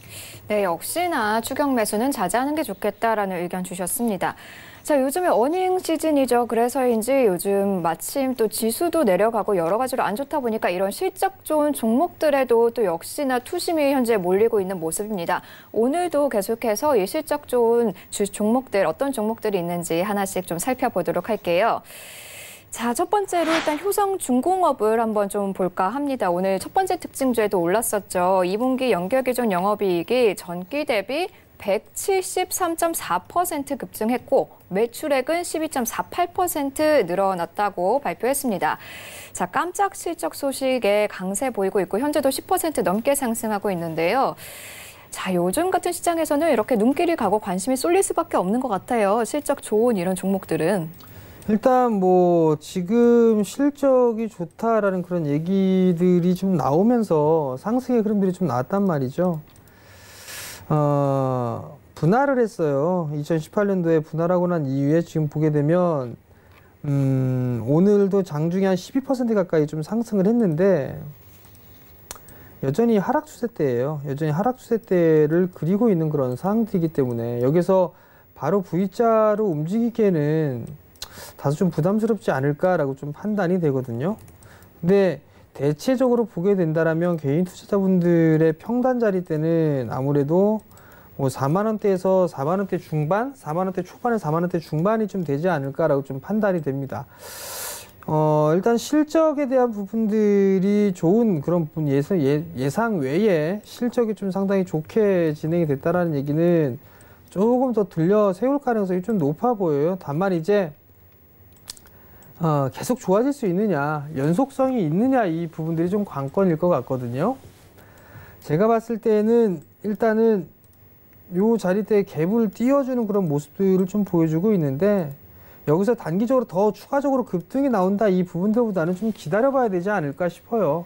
네, 역시나 추격 매수는 자제하는 게 좋겠다라는 의견 주셨습니다. 자, 요즘에 어닝 시즌이죠. 그래서인지 요즘 마침 또 지수도 내려가고 여러 가지로 안 좋다 보니까 이런 실적 좋은 종목들에도 또 역시나 투심이 현재 몰리고 있는 모습입니다. 오늘도 계속해서 이 실적 좋은 종목들, 어떤 종목들이 있는지 하나씩 좀 살펴보도록 할게요. 자, 첫 번째로 일단 효성중공업을 한번 좀 볼까 합니다. 오늘 첫 번째 특징주에도 올랐었죠. 2분기 연결기준 영업이익이 전기 대비 173.4% 급증했고 매출액은 12.48% 늘어났다고 발표했습니다. 자, 깜짝 실적 소식에 강세 보이고 있고 현재도 10% 넘게 상승하고 있는데요. 자, 요즘 같은 시장에서는 이렇게 눈길이 가고 관심이 쏠릴 수밖에 없는 것 같아요. 실적 좋은 이런 종목들은. 일단 뭐 지금 실적이 좋다라는 그런 얘기들이 좀 나오면서 상승의 흐름들이 좀 나왔단 말이죠. 분할을 했어요. 2018년도에 분할하고 난 이후에 지금 보게 되면 오늘도 장중에 한 12% 가까이 좀 상승을 했는데 여전히 하락 추세대예요. 여전히 하락 추세대를 그리고 있는 그런 상황이기 때문에 여기서 바로 V자로 움직이기에는 다소 좀 부담스럽지 않을까라고 좀 판단이 되거든요. 근데 대체적으로 보게 된다라면 개인 투자자분들의 평단 자리대는 아무래도 뭐 4만 원대에서 4만 원대 중반, 4만 원대 초반에 4만 원대 중반이 좀 되지 않을까라고 좀 판단이 됩니다. 일단 실적에 대한 부분들이 좋은 그런 부분, 예상 외에 실적이 좀 상당히 좋게 진행이 됐다라는 얘기는 조금 더 들려 세울 가능성이 좀 높아 보여요. 다만 이제 계속 좋아질 수 있느냐, 연속성이 있느냐, 이 부분들이 좀 관건일 것 같거든요. 제가 봤을 때는 일단은 요 자리대에 갭을 띄워주는 그런 모습들을 좀 보여주고 있는데, 여기서 단기적으로 더 추가적으로 급등이 나온다, 이 부분들보다는 좀 기다려봐야 되지 않을까 싶어요.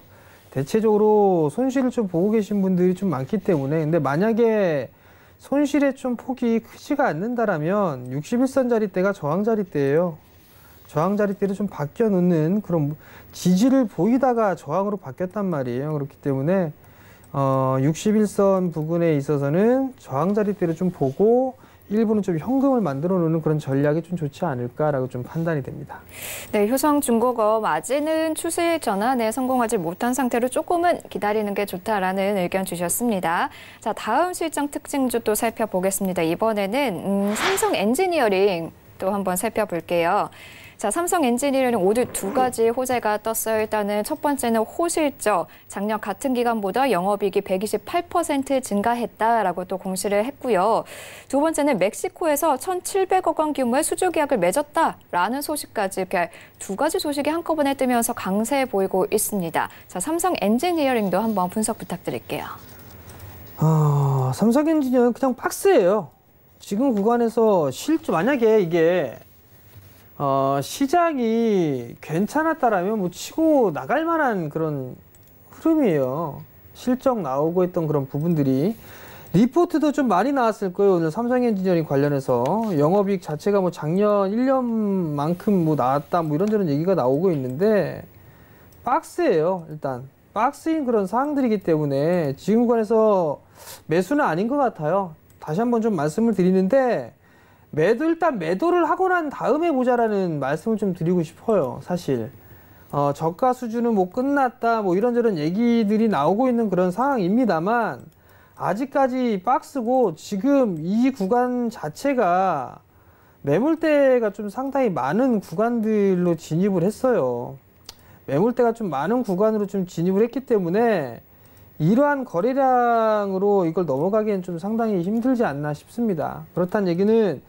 대체적으로 손실을 좀 보고 계신 분들이 좀 많기 때문에. 근데 만약에 손실의 좀 폭이 크지가 않는다라면 61선 자리대가 저항 자리대예요. 저항 자리대를 좀 바뀌어 놓는 그런 지지를 보이다가 저항으로 바뀌었단 말이에요. 그렇기 때문에 61선 부근에 있어서는 저항 자리대를 좀 보고 일부는 좀 현금을 만들어 놓는 그런 전략이 좀 좋지 않을까라고 좀 판단이 됩니다. 네, 효성중공업 아직은 추세 전환에 성공하지 못한 상태로 조금은 기다리는 게 좋다라는 의견 주셨습니다. 자, 다음 실적 특징주 또 살펴보겠습니다. 이번에는 삼성 엔지니어링 또 한번 살펴볼게요. 자, 삼성 엔지니어링 모두 두 가지 호재가 떴어요. 일단은 첫 번째는 호실적, 작년 같은 기간보다 영업이익이 128% 증가했다라고 또 공시를 했고요. 두 번째는 멕시코에서 1,700억 원 규모의 수주 계약을 맺었다라는 소식까지, 이렇게 두 가지 소식이 한꺼번에 뜨면서 강세 보이고 있습니다. 자, 삼성 엔지니어링도 한번 분석 부탁드릴게요. 삼성 엔지니어는 그냥 박스예요. 지금 구간에서 만약에 이게 시장이 괜찮았다라면 뭐 치고 나갈 만한 그런 흐름이에요. 실적 나오고 있던 그런 부분들이. 리포트도 좀 많이 나왔을 거예요. 오늘 삼성 엔지니어링 관련해서 영업이익 자체가 뭐 작년 1년만큼 뭐 나왔다, 뭐 이런저런 얘기가 나오고 있는데, 박스예요. 일단 박스인 그런 사항들이기 때문에 지금 구간에서 매수는 아닌 것 같아요. 다시 한번 좀 말씀을 드리는데, 일단 매도를 하고 난 다음에 보자라는 말씀을 좀 드리고 싶어요. 사실 저가 수준은 뭐 끝났다, 뭐 이런저런 얘기들이 나오고 있는 그런 상황입니다만, 아직까지 박스고 지금 이 구간 자체가 매물대가 좀 상당히 많은 구간들로 진입을 했어요. 매물대가 좀 많은 구간으로 좀 진입을 했기 때문에 이러한 거래량으로 이걸 넘어가기엔 좀 상당히 힘들지 않나 싶습니다. 그렇다는 얘기는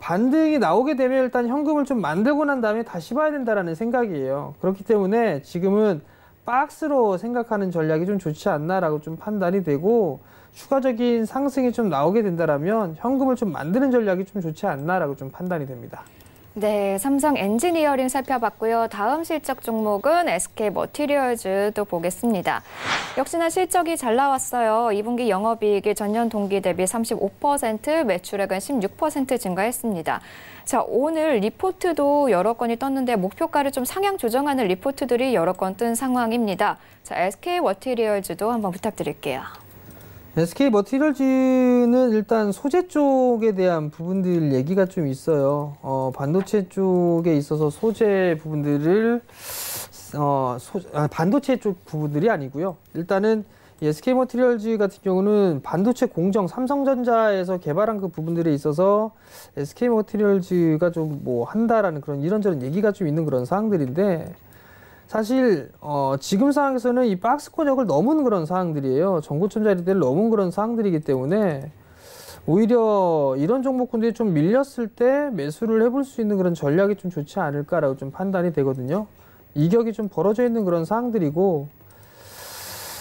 반등이 나오게 되면 일단 현금을 좀 만들고 난 다음에 다시 봐야 된다라는 생각이에요. 그렇기 때문에 지금은 박스로 생각하는 전략이 좀 좋지 않나라고 좀 판단이 되고, 추가적인 상승이 좀 나오게 된다라면 현금을 좀 만드는 전략이 좀 좋지 않나라고 좀 판단이 됩니다. 네, 삼성 엔지니어링 살펴봤고요. 다음 실적 종목은 SK머티리얼즈도 보겠습니다. 역시나 실적이 잘 나왔어요. 2분기 영업이익이 전년 동기 대비 35%, 매출액은 16% 증가했습니다. 자, 오늘 리포트도 여러 건이 떴는데 목표가를 좀 상향 조정하는 리포트들이 여러 건 뜬 상황입니다. 자, SK머티리얼즈도 한번 부탁드릴게요. SK머티리얼즈는 일단 소재 쪽에 대한 부분들 얘기가 좀 있어요. 반도체 쪽에 있어서 소재 부분들을 반도체 쪽 부분들이 아니고요. 일단은 SK머티리얼즈 같은 경우는 반도체 공정, 삼성전자에서 개발한 그 부분들에 있어서 SK머티리얼즈가 좀 뭐 한다라는 그런 이런저런 얘기가 좀 있는 그런 사항들인데, 사실 지금 상황에서는 이 박스권역을 넘은 그런 상황들이에요. 정고점 자리대를 넘은 그런 상황들이기 때문에 오히려 이런 종목군들이 좀 밀렸을 때 매수를 해볼 수 있는 그런 전략이 좀 좋지 않을까라고 좀 판단이 되거든요. 이격이 좀 벌어져 있는 그런 상황들이고,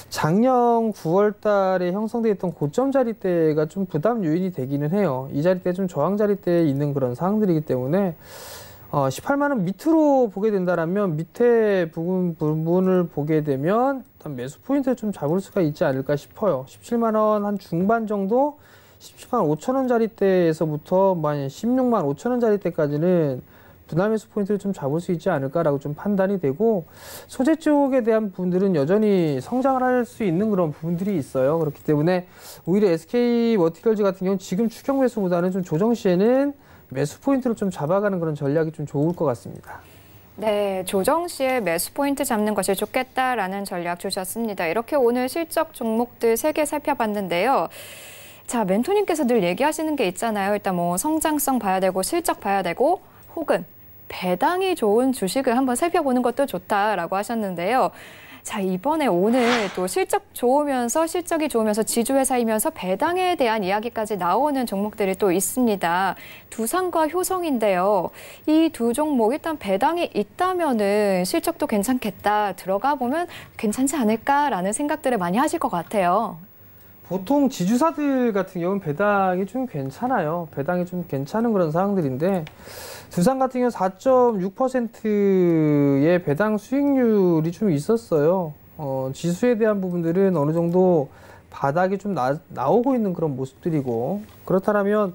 작년 9월 달에 형성되어 있던 고점 자리대가 좀 부담 요인이 되기는 해요. 이 자리대 좀 저항 자리대에 있는 그런 상황들이기 때문에 18만 원 밑으로 보게 된다라면, 밑에 부분을 보게 되면 일단 매수 포인트를 좀 잡을 수가 있지 않을까 싶어요. 17만 원 한 중반 정도, 17만 5천 원 자리대에서부터 16만 5천 원 자리대까지는 분할 매수 포인트를 좀 잡을 수 있지 않을까라고 좀 판단이 되고, 소재 쪽에 대한 부분들은 여전히 성장을 할 수 있는 그런 부분들이 있어요. 그렇기 때문에 오히려 SK머티리얼즈 같은 경우는 지금 추격 매수보다는 좀 조정 시에는 매수 포인트를 좀 잡아가는 그런 전략이 좀 좋을 것 같습니다. 네, 조정 시에 매수 포인트 잡는 것이 좋겠다라는 전략 주셨습니다. 이렇게 오늘 실적 종목들 3개 살펴봤는데요. 자, 멘토님께서 늘 얘기하시는 게 있잖아요. 일단 뭐 성장성 봐야 되고 실적 봐야 되고, 혹은 배당이 좋은 주식을 한번 살펴보는 것도 좋다라고 하셨는데요. 자, 이번에 오늘 또 실적이 좋으면서 지주회사이면서 배당에 대한 이야기까지 나오는 종목들이 또 있습니다. 두산과 효성인데요. 이 두 종목 일단 배당이 있다면은 실적도 괜찮겠다. 들어가 보면 괜찮지 않을까라는 생각들을 많이 하실 것 같아요. 보통 지주사들 같은 경우는 배당이 좀 괜찮아요. 배당이 좀 괜찮은 그런 상황들인데 두산 같은 경우 4.6%의 배당 수익률이 좀 있었어요. 지수에 대한 부분들은 어느 정도 바닥이 좀 나오고 있는 그런 모습들이고 그렇다면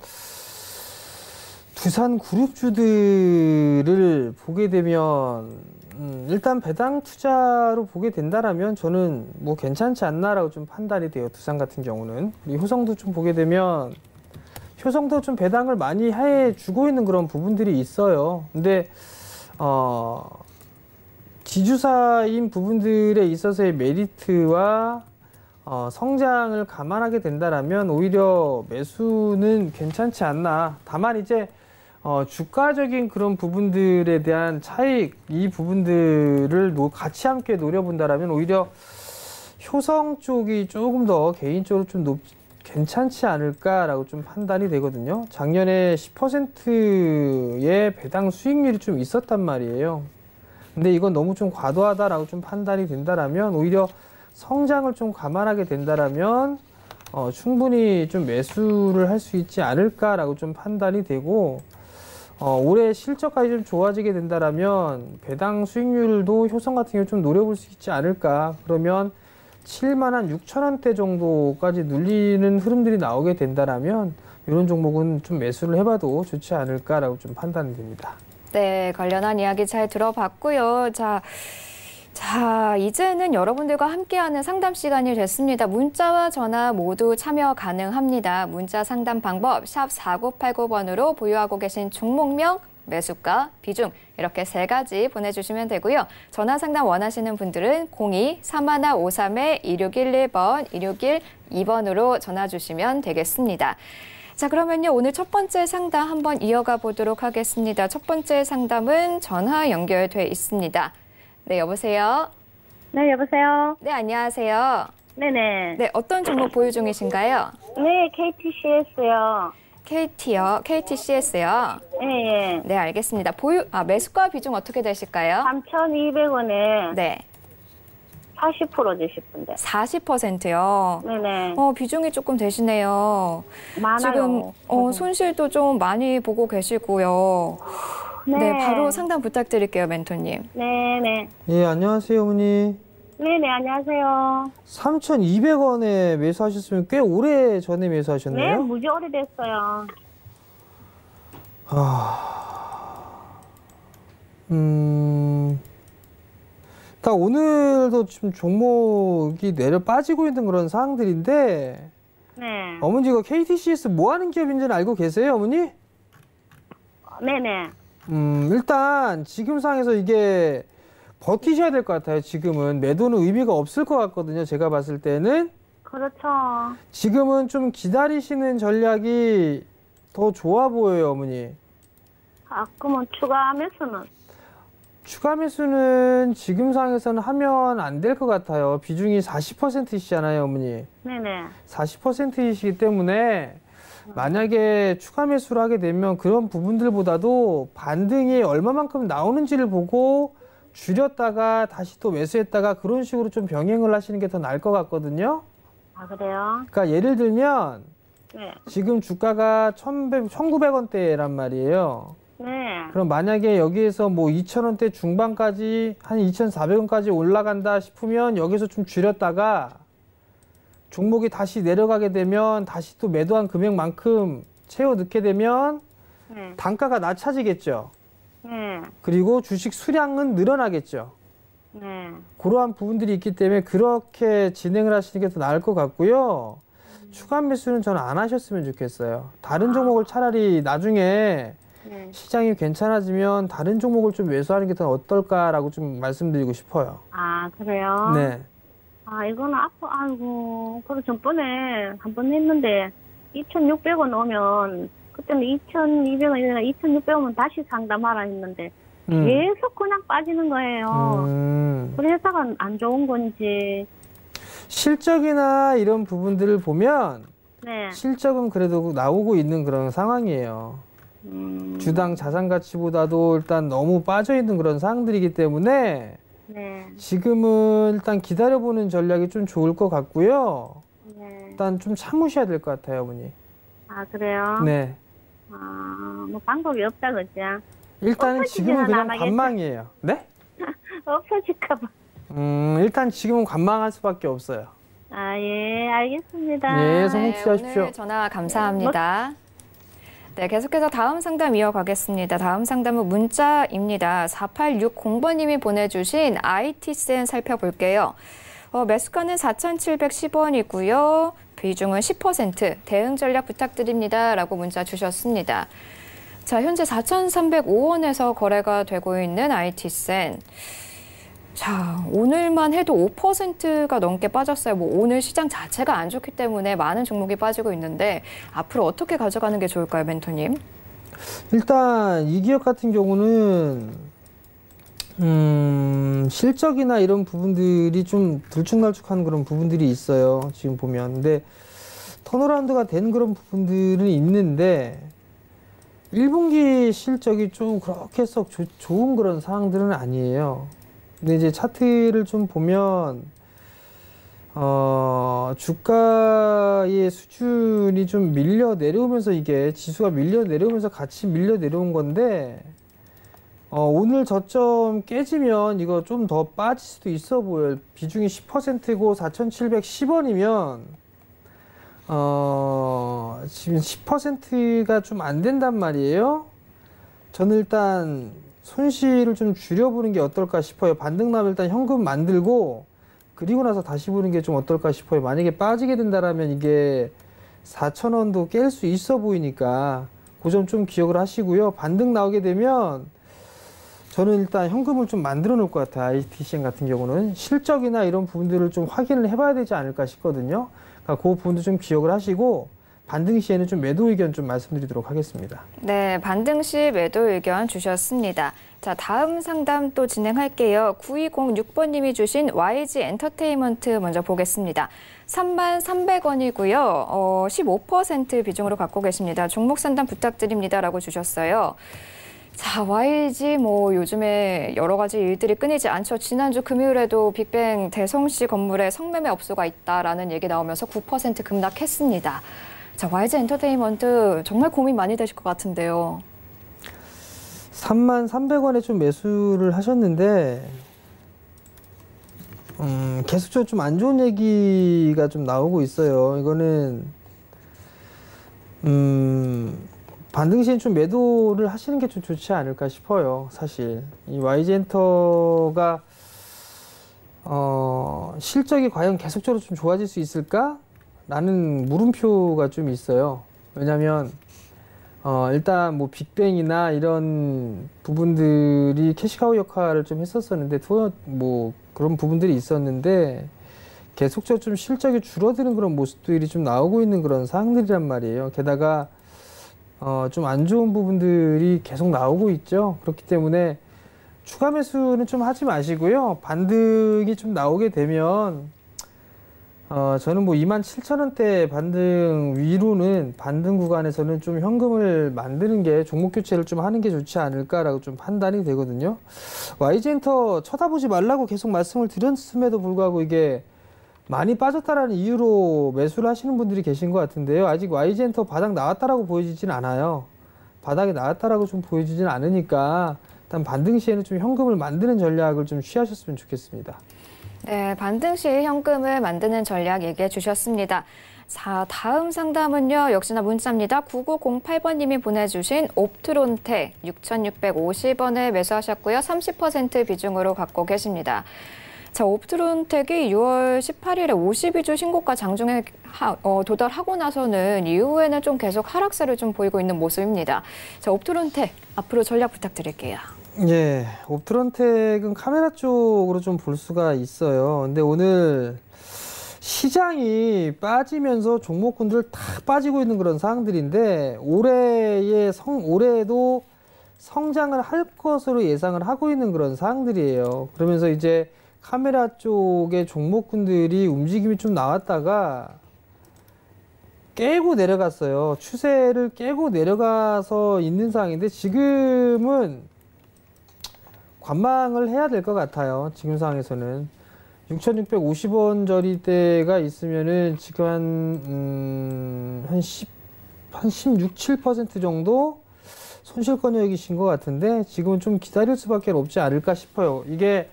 두산 그룹주들을 보게 되면 일단 배당 투자로 보게 된다라면 저는 뭐 괜찮지 않나라고 좀 판단이 돼요. 두산 같은 경우는. 그리고 효성도 좀 보게 되면 효성도 좀 배당을 많이 해주고 있는 그런 부분들이 있어요. 근데 지주사인 부분들에 있어서의 메리트와 성장을 감안하게 된다라면 오히려 매수는 괜찮지 않나. 다만 이제 주가적인 그런 부분들에 대한 차익, 이 부분들을 같이 함께 노려본다라면 오히려 효성 쪽이 조금 더 개인적으로 좀 괜찮지 않을까라고 좀 판단이 되거든요. 작년에 10%의 배당 수익률이 좀 있었단 말이에요. 근데 이건 너무 좀 과도하다라고 좀 판단이 된다라면 오히려 성장을 좀 감안하게 된다라면 충분히 좀 매수를 할 수 있지 않을까라고 좀 판단이 되고 올해 실적까지 좀 좋아지게 된다라면 배당 수익률도 효성 같은 경우 좀 노려볼 수 있지 않을까. 그러면 7만 6천 원대 정도까지 눌리는 흐름들이 나오게 된다라면 이런 종목은 좀 매수를 해봐도 좋지 않을까라고 좀 판단이 됩니다. 네, 관련한 이야기 잘 들어봤고요. 자, 이제는 여러분들과 함께하는 상담 시간이 됐습니다. 문자와 전화 모두 참여 가능합니다. 문자 상담 방법 샵 4989번으로 보유하고 계신 종목명, 매수가, 비중 이렇게 3가지 보내주시면 되고요. 전화 상담 원하시는 분들은 02-3153-2611번, 2612번으로 전화 주시면 되겠습니다. 자, 그러면요. 오늘 첫 번째 상담 한번 이어가 보도록 하겠습니다. 첫 번째 상담은 전화 연결돼 있습니다. 네, 여보세요? 네, 여보세요? 네, 안녕하세요. 네네. 네, 어떤 종목 보유 중이신가요? 네, KTCS요. KT요? KTCS요? 예, 예. 네, 알겠습니다. 매수가 비중 어떻게 되실까요? 3,200원에 네, 40% 주실 분데. 40%요. 네네. 비중이 조금 되시네요. 많아요. 지금 손실도 좀 많이 보고 계시고요. 네, 바로 상담 부탁드릴게요, 멘토님. 네네. 예, 안녕하세요, 어머니. 네네, 안녕하세요. 3,200원에 매수하셨으면 꽤 오래 전에 네, 매수하셨네요. 무지 오래됐어요. 딱 오늘도 지금 종목이 내려 빠지고 있는 그런 상황들인데, 네. 어머니 이거 KTCS 뭐 하는 기업인지는 알고 계세요, 어머니? 네네. 일단 지금 상황에서 이게 버티셔야 될 것 같아요. 지금은 매도는 의미가 없을 것 같거든요. 제가 봤을 때는. 그렇죠. 지금은 좀 기다리시는 전략이 더 좋아 보여요, 어머니. 그러면 추가 매수는? 추가 매수는 지금 상황에서는 하면 안 될 것 같아요. 비중이 40%이시잖아요, 어머니. 네네. 40%이시기 때문에 만약에 추가 매수를 하게 되면 그런 부분들보다도 반등이 얼마만큼 나오는지를 보고 줄였다가 다시 또 매수했다가 그런 식으로 좀 병행을 하시는 게 더 나을 것 같거든요. 그래요? 그러니까 예를 들면 네. 지금 주가가 1,900원대란 말이에요. 네. 그럼 만약에 여기에서 뭐 2,000원대 중반까지 한 2,400원까지 올라간다 싶으면 여기서 좀 줄였다가 종목이 다시 내려가게 되면 다시 또 매도한 금액만큼 채워 넣게 되면 네. 단가가 낮아지겠죠. 네. 그리고 주식 수량은 늘어나겠죠. 네. 그러한 부분들이 있기 때문에 그렇게 진행을 하시는 게 더 나을 것 같고요. 추가 매수는 저는 안 하셨으면 좋겠어요. 다른 종목을 차라리 나중에 네. 시장이 괜찮아지면 다른 종목을 좀 매수하는 게 더 어떨까라고 좀 말씀드리고 싶어요. 그래요? 네. 이거는 아이고, 그래 전번에 한 번 했는데 2,600원 오면 그때 그때는 2,200원이나 2,600원은 다시 상담하라 했는데 계속 그냥 빠지는 거예요. 우리 회사가 안 좋은 건지. 실적이나 이런 부분들을 보면 네. 실적은 그래도 나오고 있는 그런 상황이에요. 주당 자산 가치보다도 일단 너무 빠져 있는 그런 상황들이기 때문에 네. 지금은 일단 기다려보는 전략이 좀 좋을 것 같고요. 네. 일단 좀 참으셔야 될 것 같아요, 어머니. 아, 그래요? 네. 뭐 방법이 없다, 그죠? 일단은 지금은 그냥 안 하겠죠? 관망이에요. 네? 없어질까봐. 일단 지금은 관망할 수밖에 없어요. 아, 예, 알겠습니다. 예, 성공 투자하십시오. 오늘 전화 감사합니다. 네, 계속해서 다음 상담 이어가겠습니다. 다음 상담은 문자입니다. 4860번님이 보내주신 IT센 살펴볼게요. 매수가는 4,710원이고요. 비중은 10%, 대응 전략 부탁드립니다. 라고 문자 주셨습니다. 자, 현재 4,305원에서 거래가 되고 있는 IT센. 자, 오늘만 해도 5%가 넘게 빠졌어요. 뭐 오늘 시장 자체가 안 좋기 때문에 많은 종목이 빠지고 있는데 앞으로 어떻게 가져가는 게 좋을까요, 멘토님? 일단 이 기업 같은 경우는 실적이나 이런 부분들이 좀 들쭉날쭉한 그런 부분들이 있어요. 지금 보면. 근데 턴어라운드가 된 그런 부분들은 있는데 1분기 실적이 좀 그렇게 썩 좋은 그런 상황들은 아니에요. 근데 이제 차트를 좀 보면 주가의 수준이 좀 밀려 내려오면서 이게 지수가 밀려 내려오면서 같이 밀려 내려온 건데 오늘 저점 깨지면 이거 좀 더 빠질 수도 있어 보여요. 비중이 10%고 4,710원이면 지금 10%가 좀 안 된단 말이에요. 저는 일단 손실을 좀 줄여보는 게 어떨까 싶어요. 반등 나면 일단 현금 만들고 그리고 나서 다시 보는 게 좀 어떨까 싶어요. 만약에 빠지게 된다라면 이게 4,000원도 깰 수 있어 보이니까 그 점 좀 기억을 하시고요. 반등 나오게 되면 저는 일단 현금을 좀 만들어 놓을 것 같아요. ITCN 같은 경우는 실적이나 이런 부분들을 좀 확인을 해봐야 되지 않을까 싶거든요. 그러니까 그 부분도 좀 기억을 하시고 반등 시에는 좀 매도 의견 좀 말씀드리도록 하겠습니다. 네, 반등 시 매도 의견 주셨습니다. 자, 다음 상담 또 진행할게요. 9206번님이 주신 YG 엔터테인먼트 먼저 보겠습니다. 33,300원이고요. 15% 비중으로 갖고 계십니다. 종목 상담 부탁드립니다라고 주셨어요. 자, YG 뭐 요즘에 여러 가지 일들이 끊이지 않죠. 지난주 금요일에도 빅뱅 대성시 건물에 성매매 업소가 있다라는 얘기 나오면서 9% 급락했습니다. 자, YG 엔터테인먼트 정말 고민 많이 되실 것 같은데요. 33,300원에 좀 매수를 하셨는데 계속적으로 좀 안 좋은 얘기가 좀 나오고 있어요. 이거는 반등 시엔 좀 매도를 하시는 게 좀 좋지 않을까 싶어요. 사실 이 YG 엔터가 실적이 과연 계속적으로 좀 좋아질 수 있을까? 라는 물음표가 좀 있어요. 왜냐면 일단 뭐 빅뱅이나 이런 부분들이 캐시카우 역할을 좀 했었었는데 뭐 그런 부분들이 있었는데 계속적으로 좀 실적이 줄어드는 그런 모습들이 좀 나오고 있는 그런 상황들이란 말이에요. 게다가 좀 안 좋은 부분들이 계속 나오고 있죠. 그렇기 때문에 추가 매수는 좀 하지 마시고요. 반등이 좀 나오게 되면 저는 뭐 27,000원대 반등 위로는 반등 구간에서는 좀 현금을 만드는 게 종목 교체를 좀 하는 게 좋지 않을까라고 좀 판단이 되거든요. YG엔터 쳐다보지 말라고 계속 말씀을 드렸음에도 불구하고 이게 많이 빠졌다라는 이유로 매수를 하시는 분들이 계신 것 같은데요. 아직 YG엔터 바닥 나왔다라고 보여지진 않아요. 바닥에 나왔다라고 좀 보여지진 않으니까 일단 반등 시에는 좀 현금을 만드는 전략을 좀 취하셨으면 좋겠습니다. 네, 반등 시 현금을 만드는 전략 얘기해 주셨습니다. 자, 다음 상담은요. 역시나 문자입니다. 9908번님이 보내주신 옵트론텍 6,650원에 매수하셨고요. 30% 비중으로 갖고 계십니다. 자, 옵트론텍이 6월 18일에 52주 신고가 장중에 도달하고 나서는 이후에는 좀 계속 하락세를 좀 보이고 있는 모습입니다. 자, 옵트론텍 앞으로 전략 부탁드릴게요. 예, 옵트론텍은 카메라 쪽으로 좀 볼 수가 있어요. 근데 오늘 시장이 빠지면서 종목군들 다 빠지고 있는 그런 상황들인데 올해도 성장을 할 것으로 예상을 하고 있는 그런 상황들이에요. 그러면서 이제 카메라 쪽의 종목군들이 움직임이 좀 나왔다가 깨고 내려갔어요. 추세를 깨고 내려가서 있는 상황인데 지금은 관망을 해야 될 것 같아요. 지금 상황에서는 6,650원 저리대가 있으면은 지금 한 16, 7% 정도 손실권역이신 것 같은데 지금은 좀 기다릴 수밖에 없지 않을까 싶어요. 이게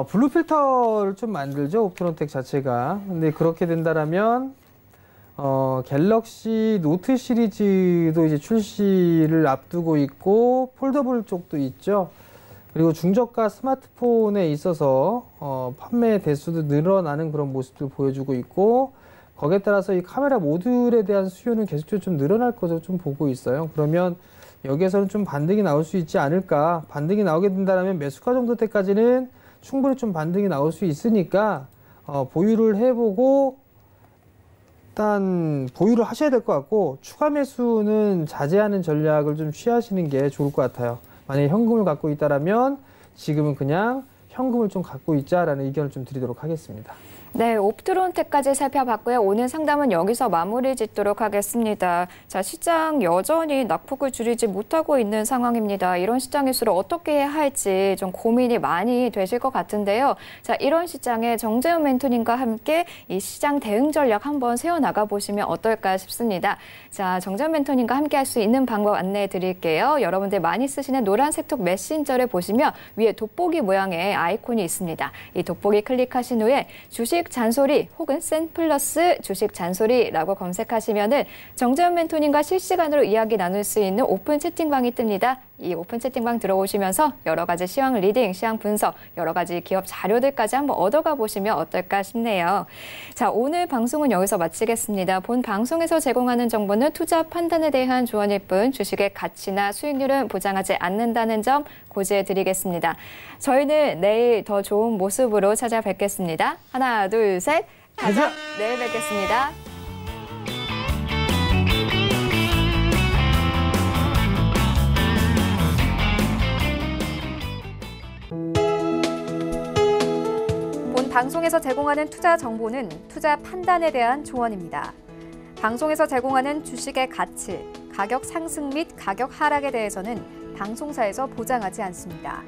블루 필터를 좀 만들죠, 옵트론텍 자체가. 근데 그렇게 된다라면 갤럭시 노트 시리즈도 이제 출시를 앞두고 있고 폴더블 쪽도 있죠. 그리고 중저가 스마트폰에 있어서 판매 대수도 늘어나는 그런 모습을 보여주고 있고, 거기에 따라서 이 카메라 모듈에 대한 수요는 계속적으로 좀 늘어날 것으로 좀 보고 있어요. 그러면 여기에서는 좀 반등이 나올 수 있지 않을까. 반등이 나오게 된다면 매수가 정도 때까지는 충분히 좀 반등이 나올 수 있으니까 보유를 해보고 일단 보유를 하셔야 될 것 같고, 추가 매수는 자제하는 전략을 좀 취하시는 게 좋을 것 같아요. 만약에 현금을 갖고 있다라면 지금은 그냥 현금을 좀 갖고 있자라는 의견을 좀 드리도록 하겠습니다. 네, 옵트론텍까지 살펴봤고요. 오늘 상담은 여기서 마무리 짓도록 하겠습니다. 자, 시장 여전히 낙폭을 줄이지 못하고 있는 상황입니다. 이런 시장일수록 어떻게 해야 할지 좀 고민이 많이 되실 것 같은데요. 자, 이런 시장에 정재훈 멘토님과 함께 이 시장 대응 전략 한번 세워나가 보시면 어떨까 싶습니다. 자, 정재훈 멘토님과 함께 할 수 있는 방법 안내해 드릴게요. 여러분들 많이 쓰시는 노란색 톡 메신저를 보시면 위에 돋보기 모양의 아이콘이 있습니다. 이 돋보기 클릭하신 후에 주식 잔소리 혹은 센플러스 주식 잔소리라고 검색하시면은 정재훈 멘토님과 실시간으로 이야기 나눌 수 있는 오픈 채팅방이 뜹니다. 이 오픈 채팅방 들어오시면서 여러 가지 시황 리딩, 시황 분석, 여러 가지 기업 자료들까지 한번 얻어가 보시면 어떨까 싶네요. 자, 오늘 방송은 여기서 마치겠습니다. 본 방송에서 제공하는 정보는 투자 판단에 대한 조언일 뿐 주식의 가치나 수익률은 보장하지 않는다는 점 고지해 드리겠습니다. 저희는 내일 더 좋은 모습으로 찾아뵙겠습니다. 하나, 둘, 셋. 가자. 내일 뵙겠습니다. 본 방송에서 제공하는 투자 정보는 투자 판단에 대한 조언입니다. 방송에서 제공하는 주식의 가치, 가격 상승 및 가격 하락에 대해서는 방송사에서 보장하지 않습니다.